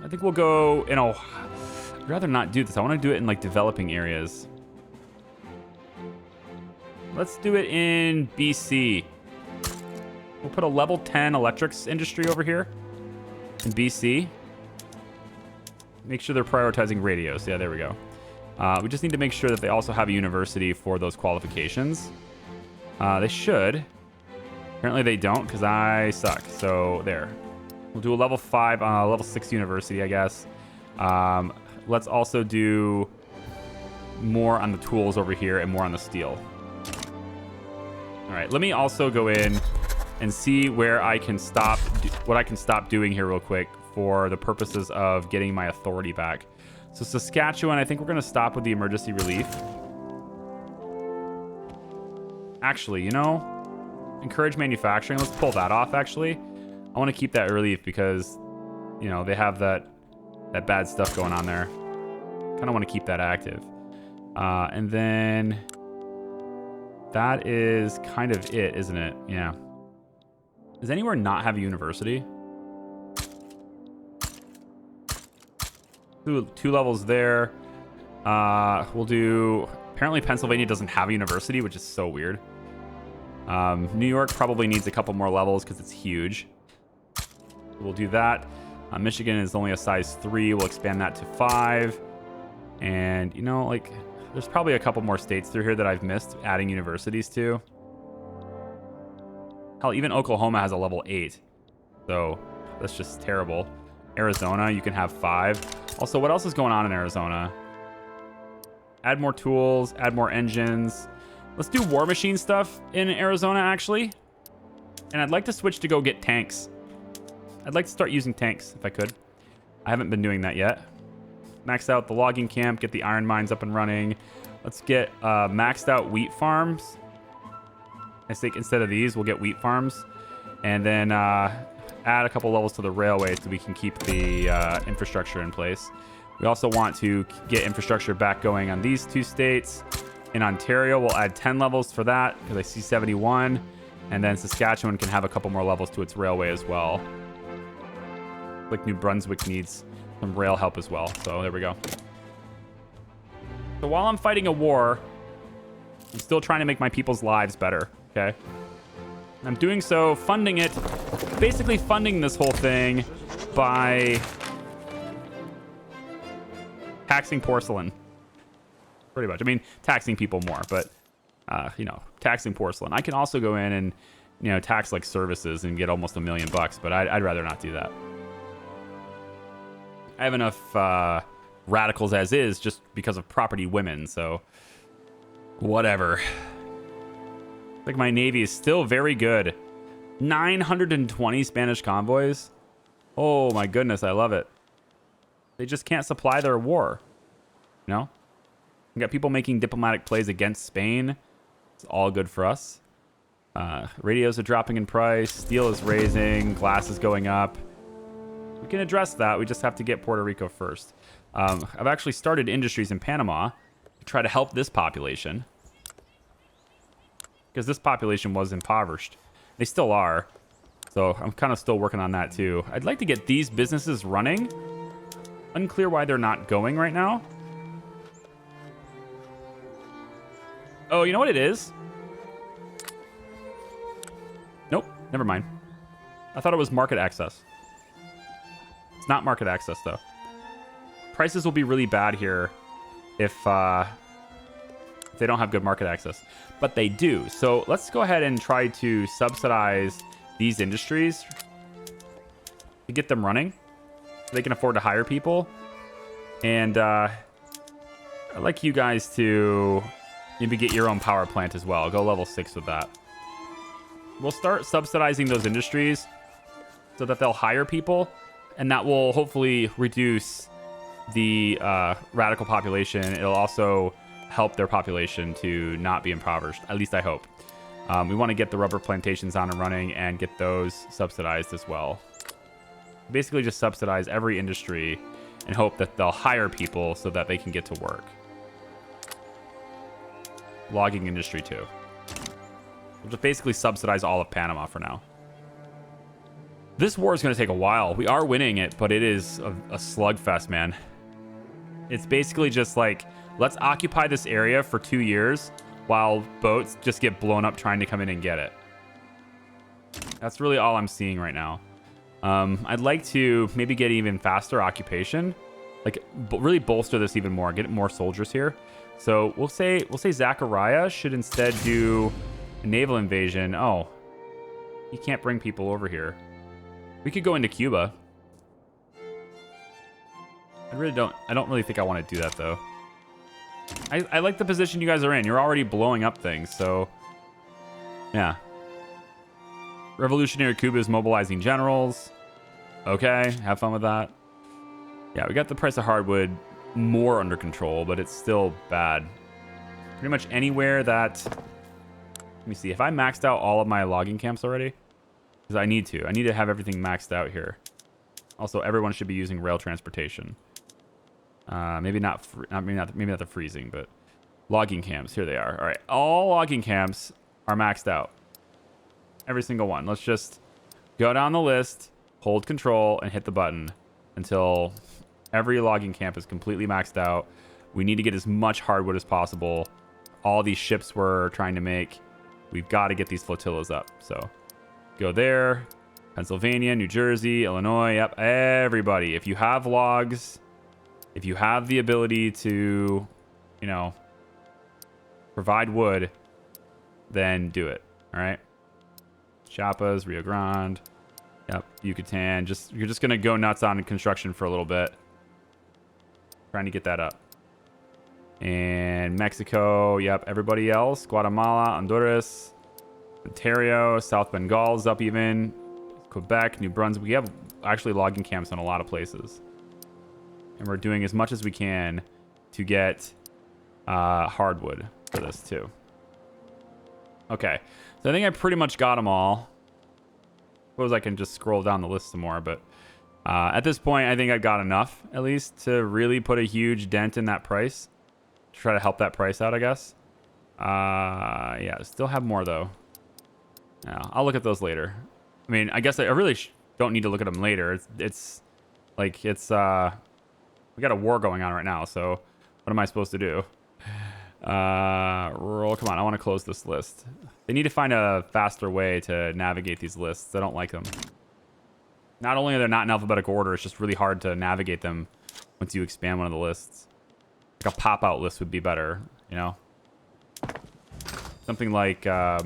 I think we'll go in a... I'd rather not do this. I want to do it in like developing areas. Let's do it in BC. We'll put a level 10 electrics industry over here in BC. Make sure they're prioritizing radios. Yeah, there we go. We just need to make sure that they also have a university for those qualifications. They should. Apparently they don't because I suck. So there. We'll do a level 5, level 6 university, I guess. Let's also do more on the tools over here and more on the steel. All right, let me also go in and see where I can stop, what I can stop doing here real quick for the purposes of getting my authority back. So Saskatchewan, I think we're going to stop with the emergency relief. Actually, you know, encourage manufacturing. Let's pull that off, actually. I want to keep that relief because, you know, they have that bad stuff going on there. Kind of want to keep that active. And then that is kind of it, isn't it? Yeah. Does anywhere not have a university? Two levels there. We'll do... Apparently Pennsylvania doesn't have a university, which is so weird. New York probably needs a couple more levels because it's huge. We'll do that. Michigan is only a size 3. We'll expand that to 5. And, you know, like, there's probably a couple more states through here that I've missed adding universities to. Hell, even Oklahoma has a level 8. So, that's just terrible. Arizona, you can have 5. Also, what else is going on in Arizona? Add more tools, add more engines. Let's do war machine stuff in Arizona, actually. And I'd like to switch to go get tanks. I'd like to start using tanks, if I could. I haven't been doing that yet. Max out the logging camp, get the iron mines up and running. Let's get maxed out wheat farms. I think instead of these, we'll get wheat farms. And then add a couple levels to the railway so we can keep the infrastructure in place. We also want to get infrastructure back going on these 2 states. In Ontario, we'll add 10 levels for that because I see 71. And then Saskatchewan can have a couple more levels to its railway as well. Like New Brunswick needs some rail help as well. So there we go. So while I'm fighting a war, I'm still trying to make my people's lives better, okay? I'm doing so, funding it, basically funding this whole thing by taxing porcelain. Pretty much. I mean, taxing people more, but, you know, taxing porcelain. I can also go in and, you know, tax like services and get almost $1 million bucks, but I'd rather not do that. I have enough radicals as is just because of property women, so whatever. Like my navy is still very good. 920 Spanish convoys. Oh my goodness, I love it. They just can't supply their war. You know? We got people making diplomatic plays against Spain. It's all good for us. Radios are dropping in price. Steel is raising. Glass is going up. We can address that. We just have to get Puerto Rico first. I've actually started industries in Panama to try to help this population. Because this population was impoverished. They still are. So I'm kind of still working on that too. I'd like to get these businesses running. Unclear why they're not going right now. Oh, you know what it is? Nope, never mind. I thought it was market access. It's not market access, though. Prices will be really bad here if they don't have good market access. But they do. So let's go ahead and try to subsidize these industries to get them running. So they can afford to hire people. And I'd like you guys to maybe get your own power plant as well. Go level 6 with that. We'll start subsidizing those industries so that they'll hire people. And that will hopefully reduce the radical population. It'll also help their population to not be impoverished. At least I hope. We want to get the rubber plantations on and running and get those subsidized as well. Basically just subsidize every industry and hope that they'll hire people so that they can get to work. Logging industry too. We'll just basically subsidize all of Panama for now. This war is going to take a while. We are winning it, but it is a slugfest, man. It's basically just like, let's occupy this area for 2 years while boats just get blown up trying to come in and get it. That's really all I'm seeing right now. I'd like to maybe get even faster occupation, like really bolster this even more, get more soldiers here. So we'll say Zachariah should instead do a naval invasion. Oh, he can't bring people over here. We could go into Cuba. I don't really think I want to do that though. I like the position you guys are in. You're already blowing up things, so Yeah. Revolutionary Cuba is mobilizing generals. Okay, have fun with that. Yeah, we got the price of hardwood more under control, but it's still bad. Pretty much anywhere that... Let me see. If I maxed out all of my logging camps already? Because I need to. I need to have everything maxed out here. Also, everyone should be using rail transportation. Maybe not the freezing, but logging camps. Here they are. All right. All logging camps are maxed out. Every single one. Let's just go down the list, hold control, and hit the button until every logging camp is completely maxed out. We need to get as much hardwood as possible. All these ships we're trying to make, we've got to get these flotillas up. So go there. Pennsylvania, New Jersey, Illinois. Yep, everybody. If you have logs, if you have the ability to, you know, provide wood, then do it. All right. Chiapas, Rio Grande. Yep, Yucatan. You're just gonna go nuts on construction for a little bit. Trying to get that up. And Mexico, yep, everybody else. Guatemala, Honduras, Ontario, South Bengal's up even. Quebec, New Brunswick. We have actually logging camps in a lot of places. And we're doing as much as we can to get hardwood for this too. Okay, so I think I pretty much got them all. Suppose I can just scroll down the list some more, but at this point, I think I got enough, at least, to really put a huge dent in that price. To try to help that price out, I guess. Yeah, still have more, though. Yeah, I'll look at those later. I mean, I guess I really don't need to look at them later. It's we got a war going on right now, so what am I supposed to do? Rural, come on, I want to close this list. They need to find a faster way to navigate these lists. I don't like them. Not only are they not in alphabetical order, it's just really hard to navigate them once you expand one of the lists. Like a pop-out list would be better, you know? Something like I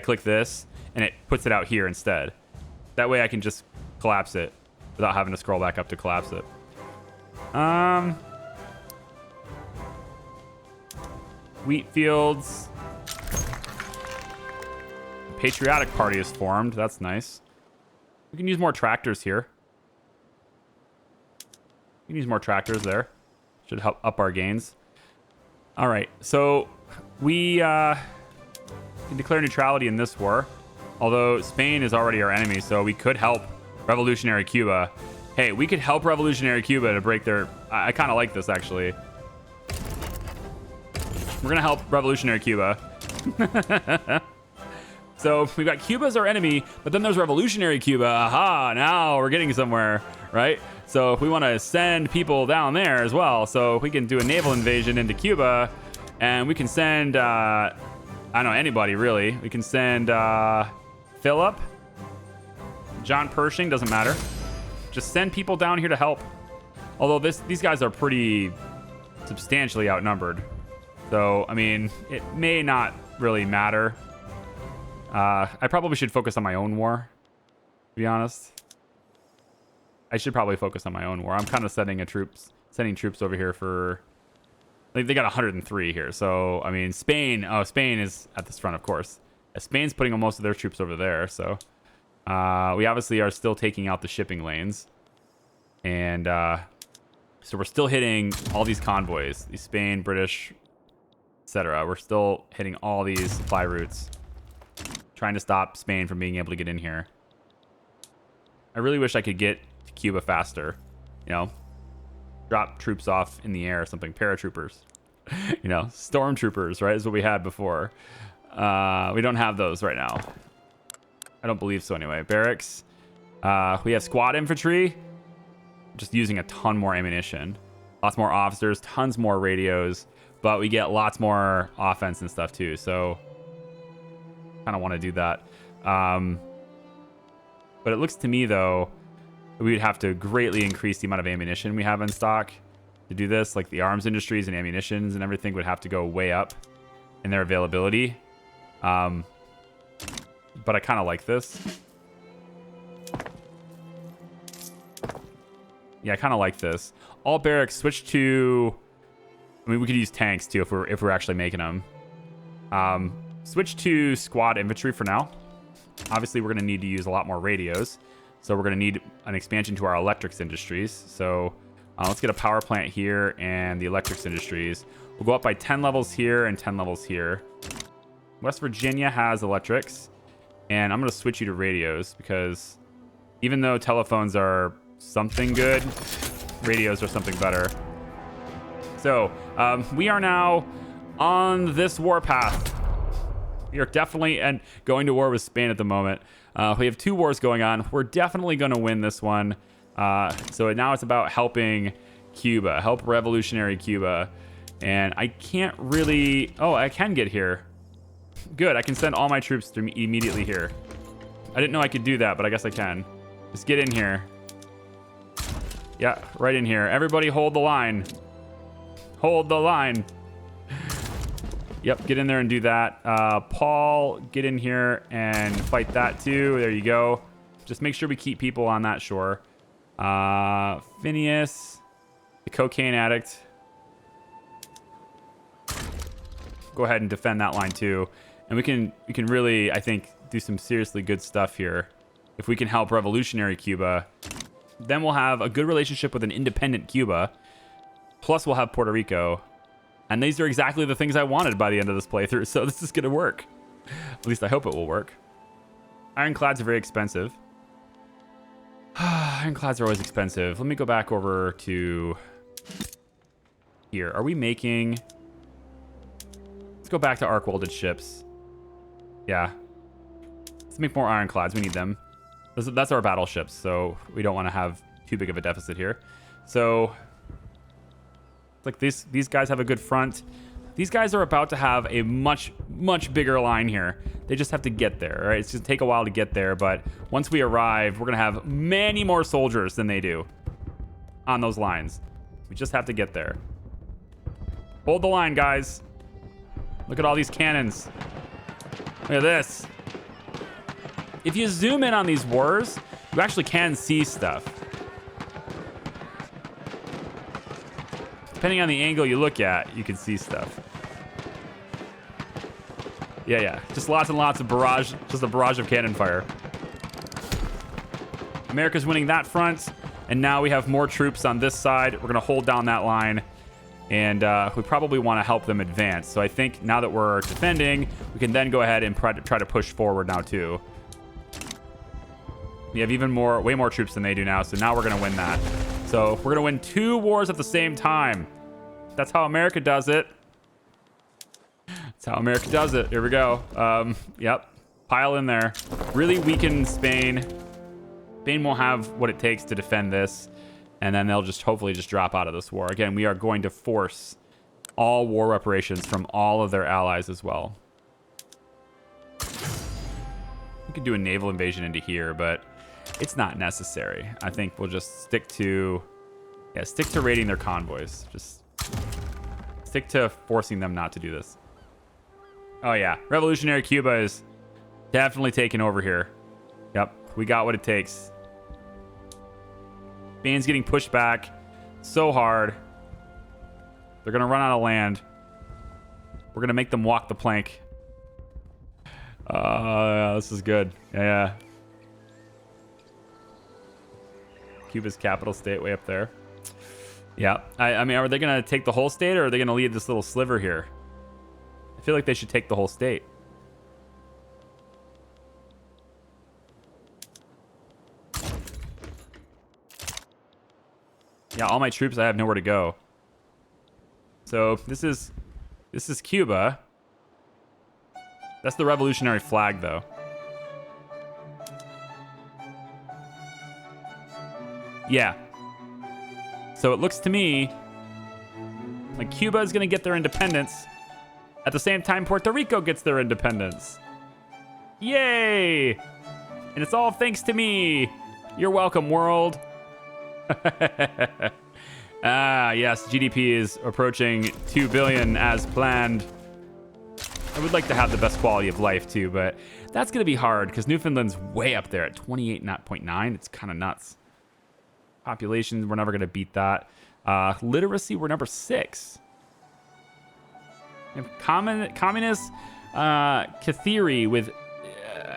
click this, and it puts it out here instead. That way I can just collapse it without having to scroll back up to collapse it. Wheat fields. Patriotic Party is formed. That's nice. We can use more tractors here. We can use more tractors there. Should help up our gains. All right, so we can declare neutrality in this war. Although Spain is already our enemy, so we could help Revolutionary Cuba. Hey, we could help Revolutionary Cuba to break their... I kind of like this, actually. We're going to help Revolutionary Cuba. So we've got Cuba as our enemy, but then there's Revolutionary Cuba. Aha, now we're getting somewhere, right? So if we want to send people down there as well, so we can do a naval invasion into Cuba, and we can send, I don't know, anybody really. We can send Philip, John Pershing, doesn't matter. Just send people down here to help. Although these guys are pretty substantially outnumbered. So, I mean, it may not really matter. I probably should focus on my own war, to be honest. I should probably focus on my own war. I'm kind of sending troops over here for... They got 103 here. So, I mean, Spain... Oh, Spain is at this front, of course. Spain's putting most of their troops over there, so... we obviously are still taking out the shipping lanes. And, so we're still hitting all these convoys. These Spain, British, etc. We're still hitting all these supply routes. Trying to stop Spain from being able to get in here. I really wish I could get to Cuba faster. You know? Drop troops off in the air or something. Paratroopers. You know? Stormtroopers, right? Is what we had before. We don't have those right now. I don't believe so anyway. Barracks. We have squad infantry. Just using a ton more ammunition. Lots more officers. Tons more radios. But we get lots more offense and stuff too. So... kind of want to do that. But it looks to me, though, we would have to greatly increase the amount of ammunition we have in stock to do this. Like the arms industries and ammunitions and everything would have to go way up in their availability. But I kind of like this. Yeah, I kind of like this. All barracks switch to... I mean, we could use tanks, too, if we're actually making them. Switch to squad infantry for now. Obviously, we're going to need to use a lot more radios. So we're going to need an expansion to our electrics industries. So let's get a power plant here and the electrics industries. We'll go up by 10 levels here and 10 levels here. West Virginia has electrics. And I'm going to switch you to radios because even though telephones are something good, radios are something better. So we are now on this warpath. We are definitely going to war with Spain at the moment. We have 2 wars going on. We're definitely going to win this one. So now it's about helping Cuba, help revolutionary Cuba. And I can't really... Oh, I can get here. Good, I can send all my troops to immediately here. I didn't know I could do that, but I guess I can. Just get in here. Yeah, right in here. Everybody hold the line. Hold the line. Yep, get in there and do that. Paul, get in here and fight that too. There you go. Just make sure we keep people on that shore. Phineas, the cocaine addict. Go ahead and defend that line too. And we can really, I think, do some seriously good stuff here. If we can help revolutionary Cuba, then we'll have a good relationship with an independent Cuba. Plus we'll have Puerto Rico. And these are exactly the things I wanted by the end of this playthrough. So this is going to work. At least I hope it will work. Ironclads are very expensive. Ironclads are always expensive. Let me go back over to here. Are we making... Let's go back to arc welded ships. Yeah. Let's make more ironclads. We need them. That's our battleships, so we don't want to have too big of a deficit here. So, it's like these guys have a good front. These guys are about to have a much bigger line here. They just have to get there, right? It's just take a while to get there, but once we arrive, we're gonna have many more soldiers than they do on those lines. We just have to get there. Hold the line, guys. Look at all these cannons. Look at this. If you zoom in on these wars, you actually can see stuff. Depending on the angle you look at, you can see stuff. Yeah. Just lots and lots of barrage, just a barrage of cannon fire. America's winning that front, and now we have more troops on this side. We're gonna hold down that line. And we probably want to help them advance. So I think now that we're defending, we can then go ahead and try to push forward now too. We have way more troops than they do now. So now we're going to win that. So we're going to win 2 wars at the same time. That's how America does it. That's how America does it. Here we go. Yep. Pile in there. Really weaken Spain. Spain won't have what it takes to defend this. And then they'll just hopefully just drop out of this war. Again, we are going to force all war reparations from all of their allies as well. We could do a naval invasion into here, but it's not necessary. I think we'll just stick to raiding their convoys. Just stick to forcing them not to do this. Oh yeah, revolutionary Cuba is definitely taking over here. Yep, we got what it takes. Spain's getting pushed back so hard. They're going to run out of land. We're going to make them walk the plank. Yeah, this is good. Yeah. Cuba's capital state way up there. Yeah. I mean, are they going to take the whole state or are they going to leave this little sliver here? I feel like they should take the whole state. Yeah, all my troops, I have nowhere to go. So this is Cuba. That's the revolutionary flag, though. Yeah. So it looks to me like Cuba is going to get their independence at the same time Puerto Rico gets their independence. Yay! And it's all thanks to me. You're welcome, world. Yes, GDP is approaching 2 billion as planned. I would like to have the best quality of life too, but that's going to be hard because Newfoundland's way up there at 28.9. It's kind of nuts. Population, we're never going to beat that. Literacy, we're number 6. And communists, Kathiri with,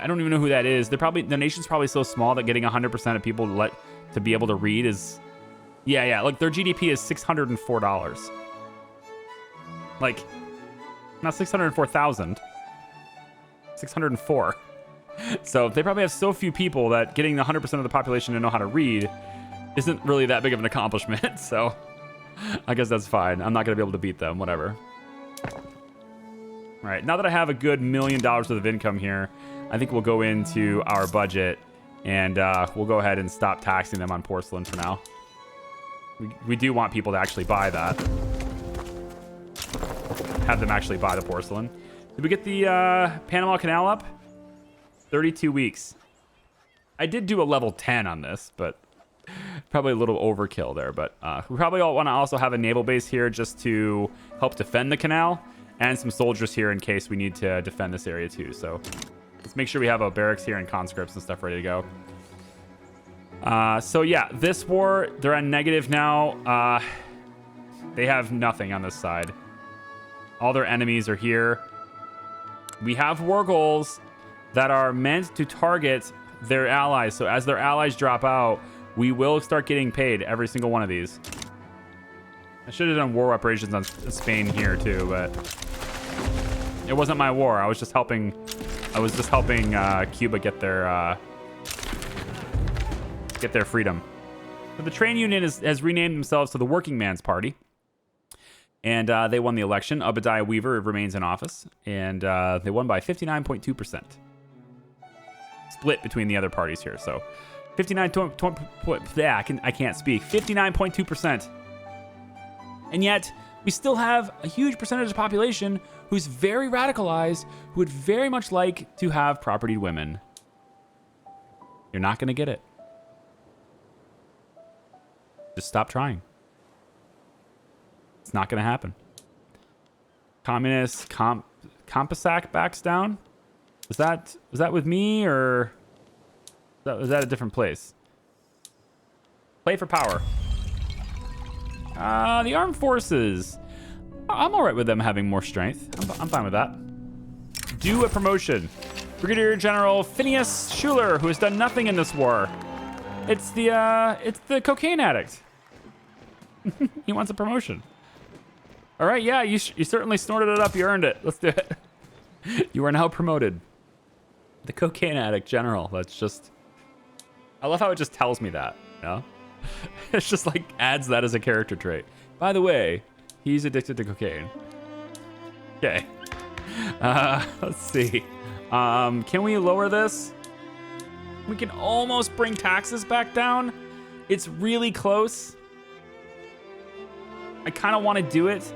I don't even know who that is. The nation's probably so small that getting 100% of people to be able to read is, yeah. Look, their GDP is $604. Like, not 604,000. 604. So they probably have so few people that getting 100% of the population to know how to read isn't really that big of an accomplishment. So I guess that's fine. I'm not going to be able to beat them. Whatever. All right. Now that I have a good $1 million worth of income here, I think we'll go into our budget and we'll go ahead and stop taxing them on porcelain for now. We do want people to actually buy that. Have them actually buy the porcelain. Did we get the Panama Canal up? 32 weeks. I did do a level 10 on this, but probably a little overkill there. But we probably all want to also have a naval base here just to help defend the canal, and some soldiers here in case we need to defend this area too. So let's make sure we have a barracks here and conscripts and stuff ready to go. So yeah, this war, they're on negative now. They have nothing on this side. All their enemies are here. We have war goals that are meant to target their allies. So as their allies drop out, we will start getting paid every single one of these. I should have done war reparations on Spain here too, but it wasn't my war. I was just helping Cuba get their freedom. So the train union has renamed themselves to the Working Man's Party. And they won the election. Obadiah Weaver remains in office. And they won by 59.2%. Split between the other parties here. So 59.2%. And yet, we still have a huge percentage of the population who's very radicalized, who would very much like to have propertied women. You're not going to get it. Just stop trying. It's not going to happen. Communist Compasak backs down. Was that with me, or was that a different place? Play for power. The armed forces. I'm all right with them having more strength. I'm fine with that. Do a promotion. Brigadier General Phineas Schuler, who has done nothing in this war. It's the cocaine addict. He wants a promotion. All right, yeah, you certainly snorted it up. You earned it. Let's do it. You are now promoted. The cocaine addict general. That's just... I love how it just tells me that, you know? It's just like adds that as a character trait. By the way, he's addicted to cocaine. Okay. Let's see. Can we lower this? We can almost bring taxes back down. It's really close. I kind of want to do it.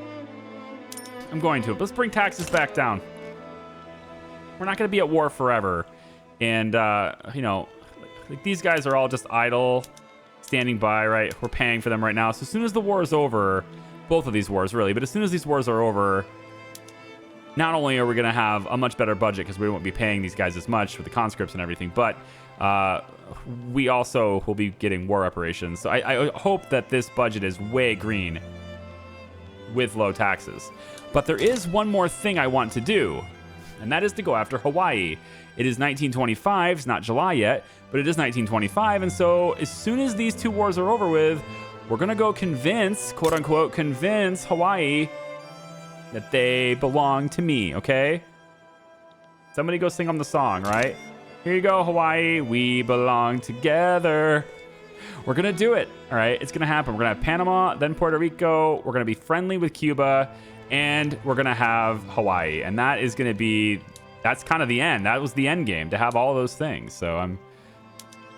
I'm going to. Let's bring taxes back down. We're not going to be at war forever. And, you know, like these guys are all just idle, standing by, right? We're paying for them right now. So as soon as the war is over, both of these wars really, but as soon as these wars are over, not only are we going to have a much better budget because we won't be paying these guys as much for the conscripts and everything, but we also will be getting war reparations. So I hope that this budget is way green with low taxes. But there is one more thing I want to do, and that is to go after Hawaii. It is 1925. It's not July yet, but it is 1925. And so as soon as these two wars are over with, we're going to go convince, quote unquote, convince Hawaii that they belong to me, okay? Somebody go sing them the song, right? Here you go, Hawaii. We belong together. We're going to do it, all right? It's going to happen. We're going to have Panama, then Puerto Rico. We're going to be friendly with Cuba, and we're going to have Hawaii. And that is going to be, that's kind of the end. That was the end game, to have all those things. So I'm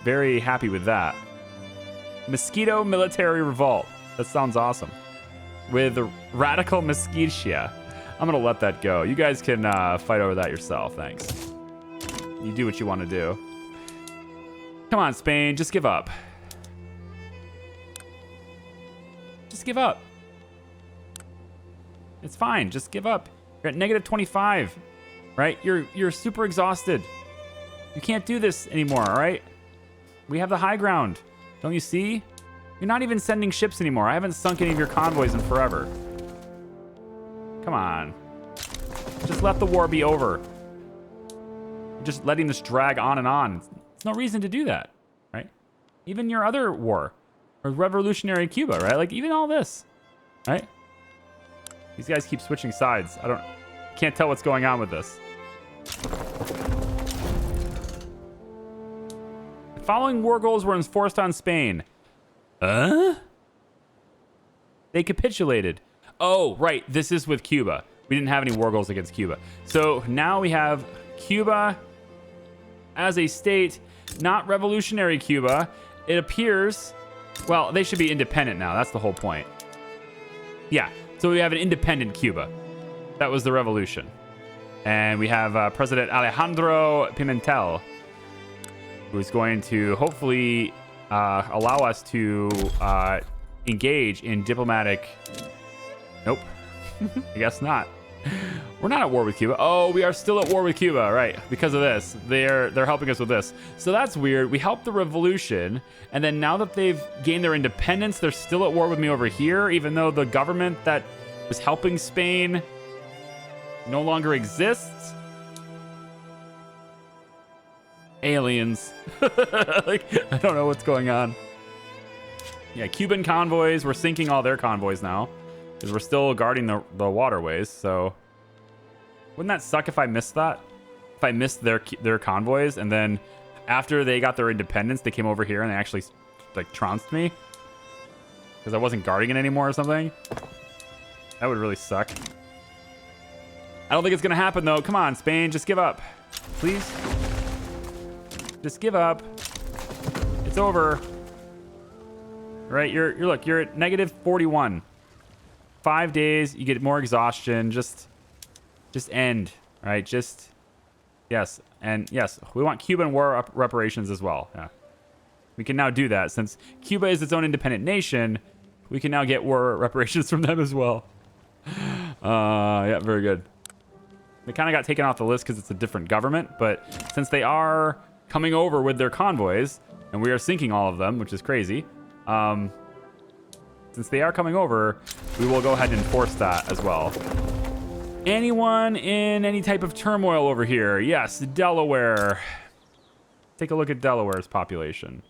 very happy with that. Mosquito Military Revolt. That sounds awesome. With Radical Mesquitia. I'm going to let that go. You guys can fight over that yourself. Thanks. You do what you want to do. Come on, Spain. Just give up. Just give up. It's fine. Just give up. You're at negative 25, right? You're super exhausted. You can't do this anymore, all right? We have the high ground. Don't you see? You're not even sending ships anymore. I haven't sunk any of your convoys in forever. Come on. Just let the war be over. Just letting this drag on and on. There's no reason to do that, right? Even your other war, or revolutionary Cuba, right? Like even all this, right? These guys keep switching sides. Can't tell what's going on with this. The following war goals were enforced on Spain. They capitulated. Oh, right. This is with Cuba. We didn't have any war goals against Cuba. So now we have Cuba as a state, not revolutionary Cuba. It appears, well, they should be independent now. That's the whole point. Yeah. So we have an independent Cuba. That was the revolution. And we have President Alejandro Pimentel, who's going to hopefully allow us to engage in diplomatic... Nope. I guess not. We're not at war with Cuba. Oh, we are still at war with Cuba, right? Because of this. They're helping us with this. So that's weird. We helped the revolution, and then now that they've gained their independence, they're still at war with me over here, even though the government that was helping Spain no longer exists. Aliens. Like, I don't know what's going on. Yeah, Cuban convoys. We're sinking all their convoys now because we're still guarding the waterways. So wouldn't that suck if I missed that? If I missed their convoys, and then after they got their independence, they came over here and they actually like trounced me because I wasn't guarding it anymore or something. That would really suck. I don't think it's gonna happen though. Come on, Spain, just give up, please. Just give up. It's over. Right, you're at negative 41. 5 days, you get more exhaustion. Just end. Right, just yes, and yes, we want Cuban war reparations as well. Yeah, we can now do that since Cuba is its own independent nation. We can now get war reparations from them as well. Yeah, very good. They kind of got taken off the list because it's a different government, but since they are coming over with their convoys, and we are sinking all of them, which is crazy. Since they are coming over, we will go ahead and enforce that as well. Anyone in any type of turmoil over here? Yes, Delaware. Take a look at Delaware's population.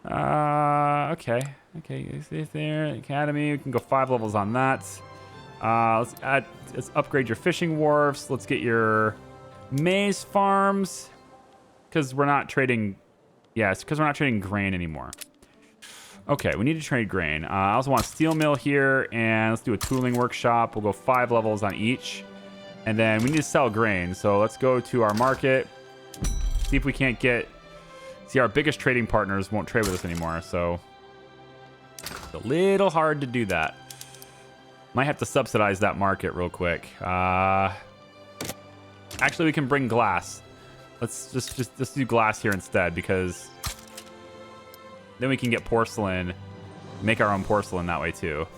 Okay. If there, Academy, we can go 5 levels on that. Let's upgrade your fishing wharfs. Let's get your maize farms. Because we're not trading... Yes, because we're not trading grain anymore. Okay, we need to trade grain. I also want a steel mill here, and let's do a tooling workshop. We'll go 5 levels on each. And then we need to sell grain. So let's go to our market. See if we can't get... See, our biggest trading partners won't trade with us anymore, so... It's a little hard to do that. Might have to subsidize that market real quick. Actually, we can bring glass. Let's just do glass here instead, because then we can get porcelain, make our own porcelain that way too.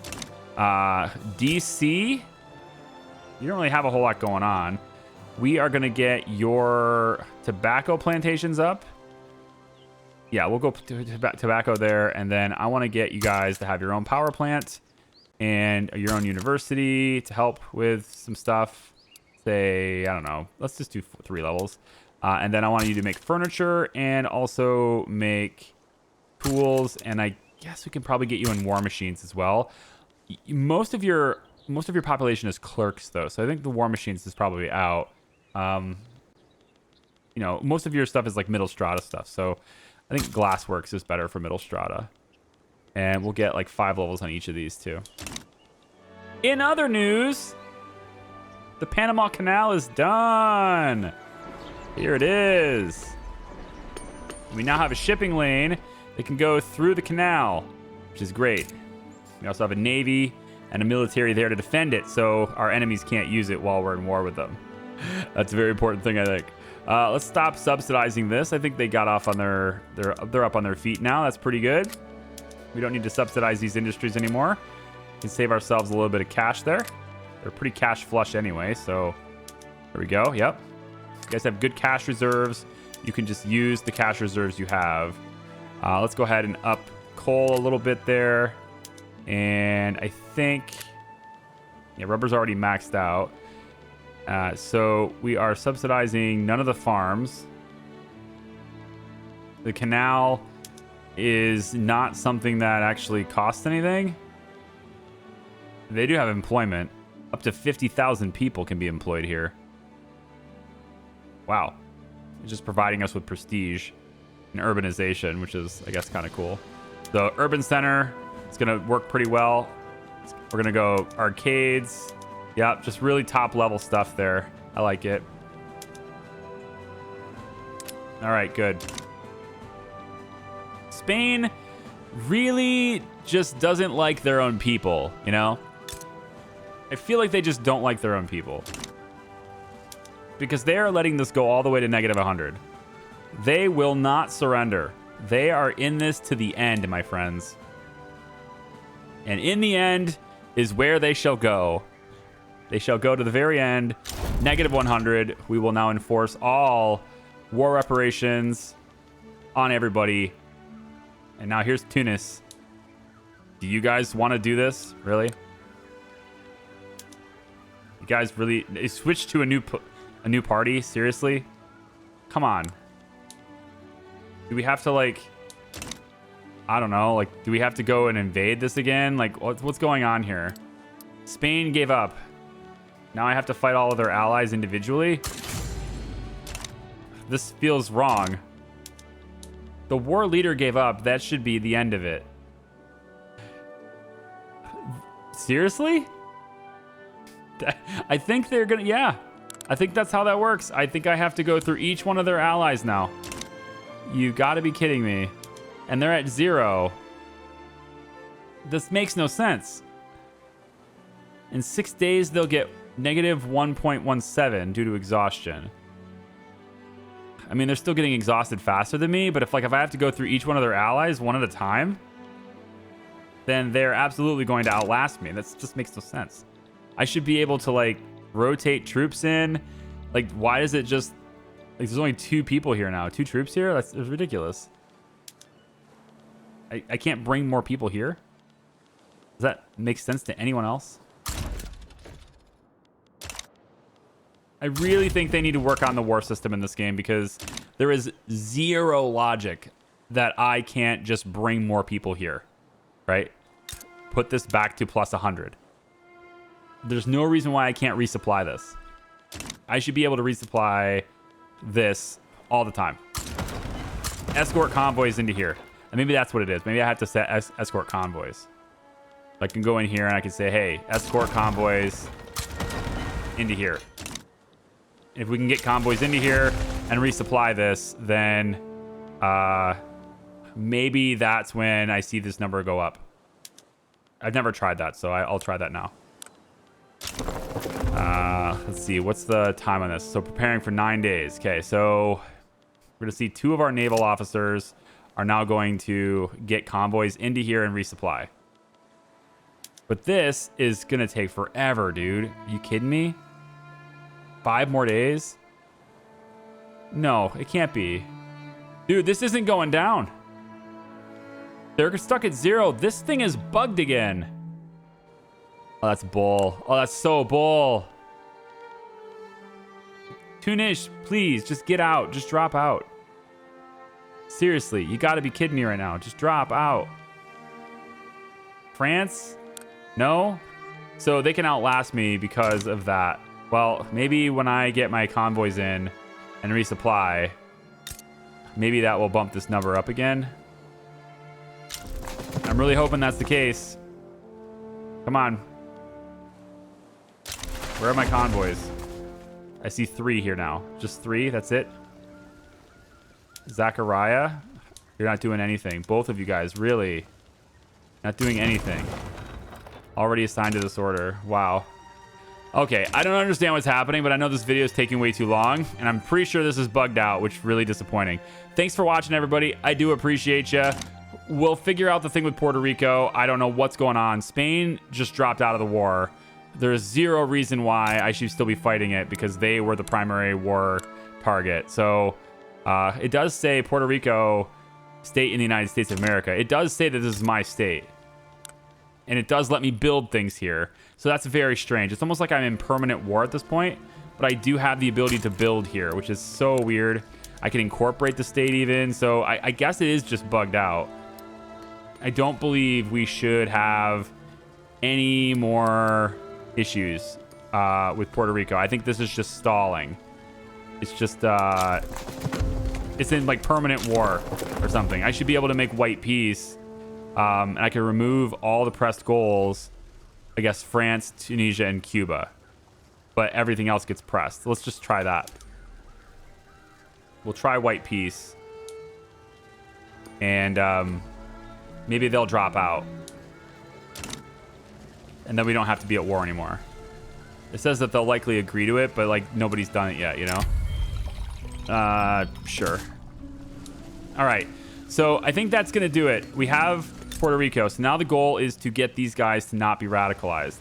DC, you don't really have a whole lot going on. We are gonna get your tobacco plantations up. Yeah, we'll go tobacco there, and then I want to get you guys to have your own power plant and your own university to help with some stuff. Say, I don't know, let's just do 3 levels. And then I want you to make furniture and also make tools, and I guess we can probably get you in war machines as well. Most of your population is clerks though, so I think the war machines is probably out. You know, most of your stuff is like middle strata stuff, so I think glassworks is better for middle strata. And we'll get like 5 levels on each of these too. In other news, the Panama Canal is done. Here it is. We now have a shipping lane that can go through the canal, which is great. We also have a navy and a military there to defend it, so our enemies can't use it while we're in war with them. That's a very important thing, I think. Let's stop subsidizing this. I think they got off on they're up on their feet now. That's pretty good. We don't need to subsidize these industries anymore. We can save ourselves a little bit of cash there. They're pretty cash flush anyway, so there we go. Yep. You guys have good cash reserves. You can just use the cash reserves you have. Let's go ahead and up coal a little bit there. And I think... Yeah, rubber's already maxed out. So we are subsidizing none of the farms. The canal is not something that actually costs anything. They do have employment. Up to 50,000 people can be employed here. Wow. It's just providing us with prestige and urbanization, which is, I guess, kind of cool. The urban center, it's going to work pretty well. We're going to go arcades. Yep, just really top level stuff there. I like it. All right, good. Spain really just doesn't like their own people, you know? I feel like they just don't like their own people. Because they are letting this go all the way to negative 100. They will not surrender. They are in this to the end, my friends. And in the end is where they shall go. They shall go to the very end, negative 100. We will now enforce all war reparations on everybody. And now here's Tunis. Do you guys want to do this? Really? You guys really... They switched to a new party? Seriously? Come on. Do we have to, like... I don't know. Like, do we have to go and invade this again? Like, what's going on here? Spain gave up. Now I have to fight all of their allies individually? This feels wrong. The war leader gave up. That should be the end of it. Seriously? I think they're gonna... Yeah. I think that's how that works. I think I have to go through each one of their allies now. You gotta be kidding me. And they're at 0. This makes no sense. In 6 days, they'll get negative 1.17 due to exhaustion. I mean, they're still getting exhausted faster than me, but if I have to go through each one of their allies one at a time, then they're absolutely going to outlast me. That just makes no sense. I should be able to, like, rotate troops in. Like, why is it just... Like, there's only 2 people here now. 2 troops here? That's ridiculous. I can't bring more people here? Does that make sense to anyone else? I really think they need to work on the war system in this game because there is zero logic that I can't just bring more people here, right? Put this back to plus 100. There's no reason why I can't resupply this. I should be able to resupply this all the time. Escort convoys into here. And maybe that's what it is. Maybe I have to set escort convoys. I can go in here and I can say, hey, escort convoys into here. If we can get convoys into here and resupply this, then maybe that's when I see this number go up. I've never tried that, so I'll try that now. Let's see. What's the time on this? So preparing for 9 days. Okay, so we're going to see 2 of our naval officers are now going to get convoys into here and resupply. But this is going to take forever, dude. Are you kidding me? 5 more days? No, it can't be. Dude, this isn't going down. They're stuck at 0. This thing is bugged again. Oh, that's bull. Oh, that's so bull. Tunis, please, just get out. Just drop out. Seriously, you gotta be kidding me right now. Just drop out. France? No? So they can outlast me because of that. Well, maybe when I get my convoys in and resupply, maybe that will bump this number up again. I'm really hoping that's the case. Come on. Where are my convoys? I see 3 here now. Just 3? That's it? Zachariah? You're not doing anything. Both of you guys, really? Not doing anything. Already assigned to this order. Wow. Okay, I don't understand what's happening, but I know this video is taking way too long, and I'm pretty sure this is bugged out, which is really disappointing. Thanks for watching, everybody. I do appreciate you. We'll figure out the thing with Puerto Rico. I don't know what's going on. Spain just dropped out of the war. There's 0 reason why I should still be fighting it because they were the primary war target. So it does say Puerto Rico, state in the United States of America. It does say that this is my state. And it does let me build things here. So that's very strange. It's almost like I'm in permanent war at this point. but I do have the ability to build here, which is so weird. I can incorporate the state even, so I guess it is just bugged out. I don't believe we should have any more issues with Puerto Rico. I think this is just stalling. It's just it's in like permanent war or something. I should be able to make white peace, and I can remove all the pressed goals, I guess France, Tunisia, and Cuba, but everything else gets pressed. Let's just try that. We'll try white peace, and maybe they'll drop out, and then we don't have to be at war anymore. It says that they'll likely agree to it, but like nobody's done it yet, you know? Sure. All right. So I think that's going to do it. We have Puerto Rico. So now the goal is to get these guys to not be radicalized.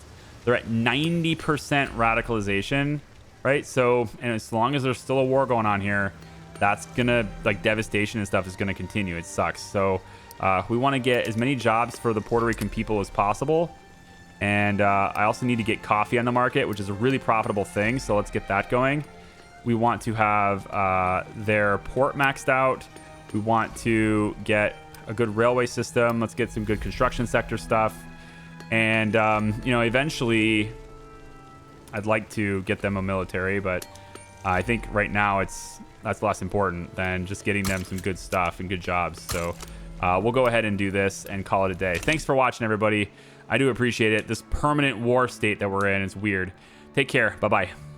They're at 90% radicalization, right? So, and as long as there's still a war going on here, that's going to, like, devastation and stuff is going to continue. It sucks. So we want to get as many jobs for the Puerto Rican people as possible. And I also need to get coffee on the market, which is a really profitable thing. So let's get that going. We want to have their port maxed out. We want to get a good railway system. Let's get some good construction sector stuff. And, you know, eventually I'd like to get them a military, but I think right now that's less important than just getting them some good stuff and good jobs. So we'll go ahead and do this and call it a day. Thanks for watching, everybody. I do appreciate it. This permanent war state that we're in is weird. Take care. Bye-bye.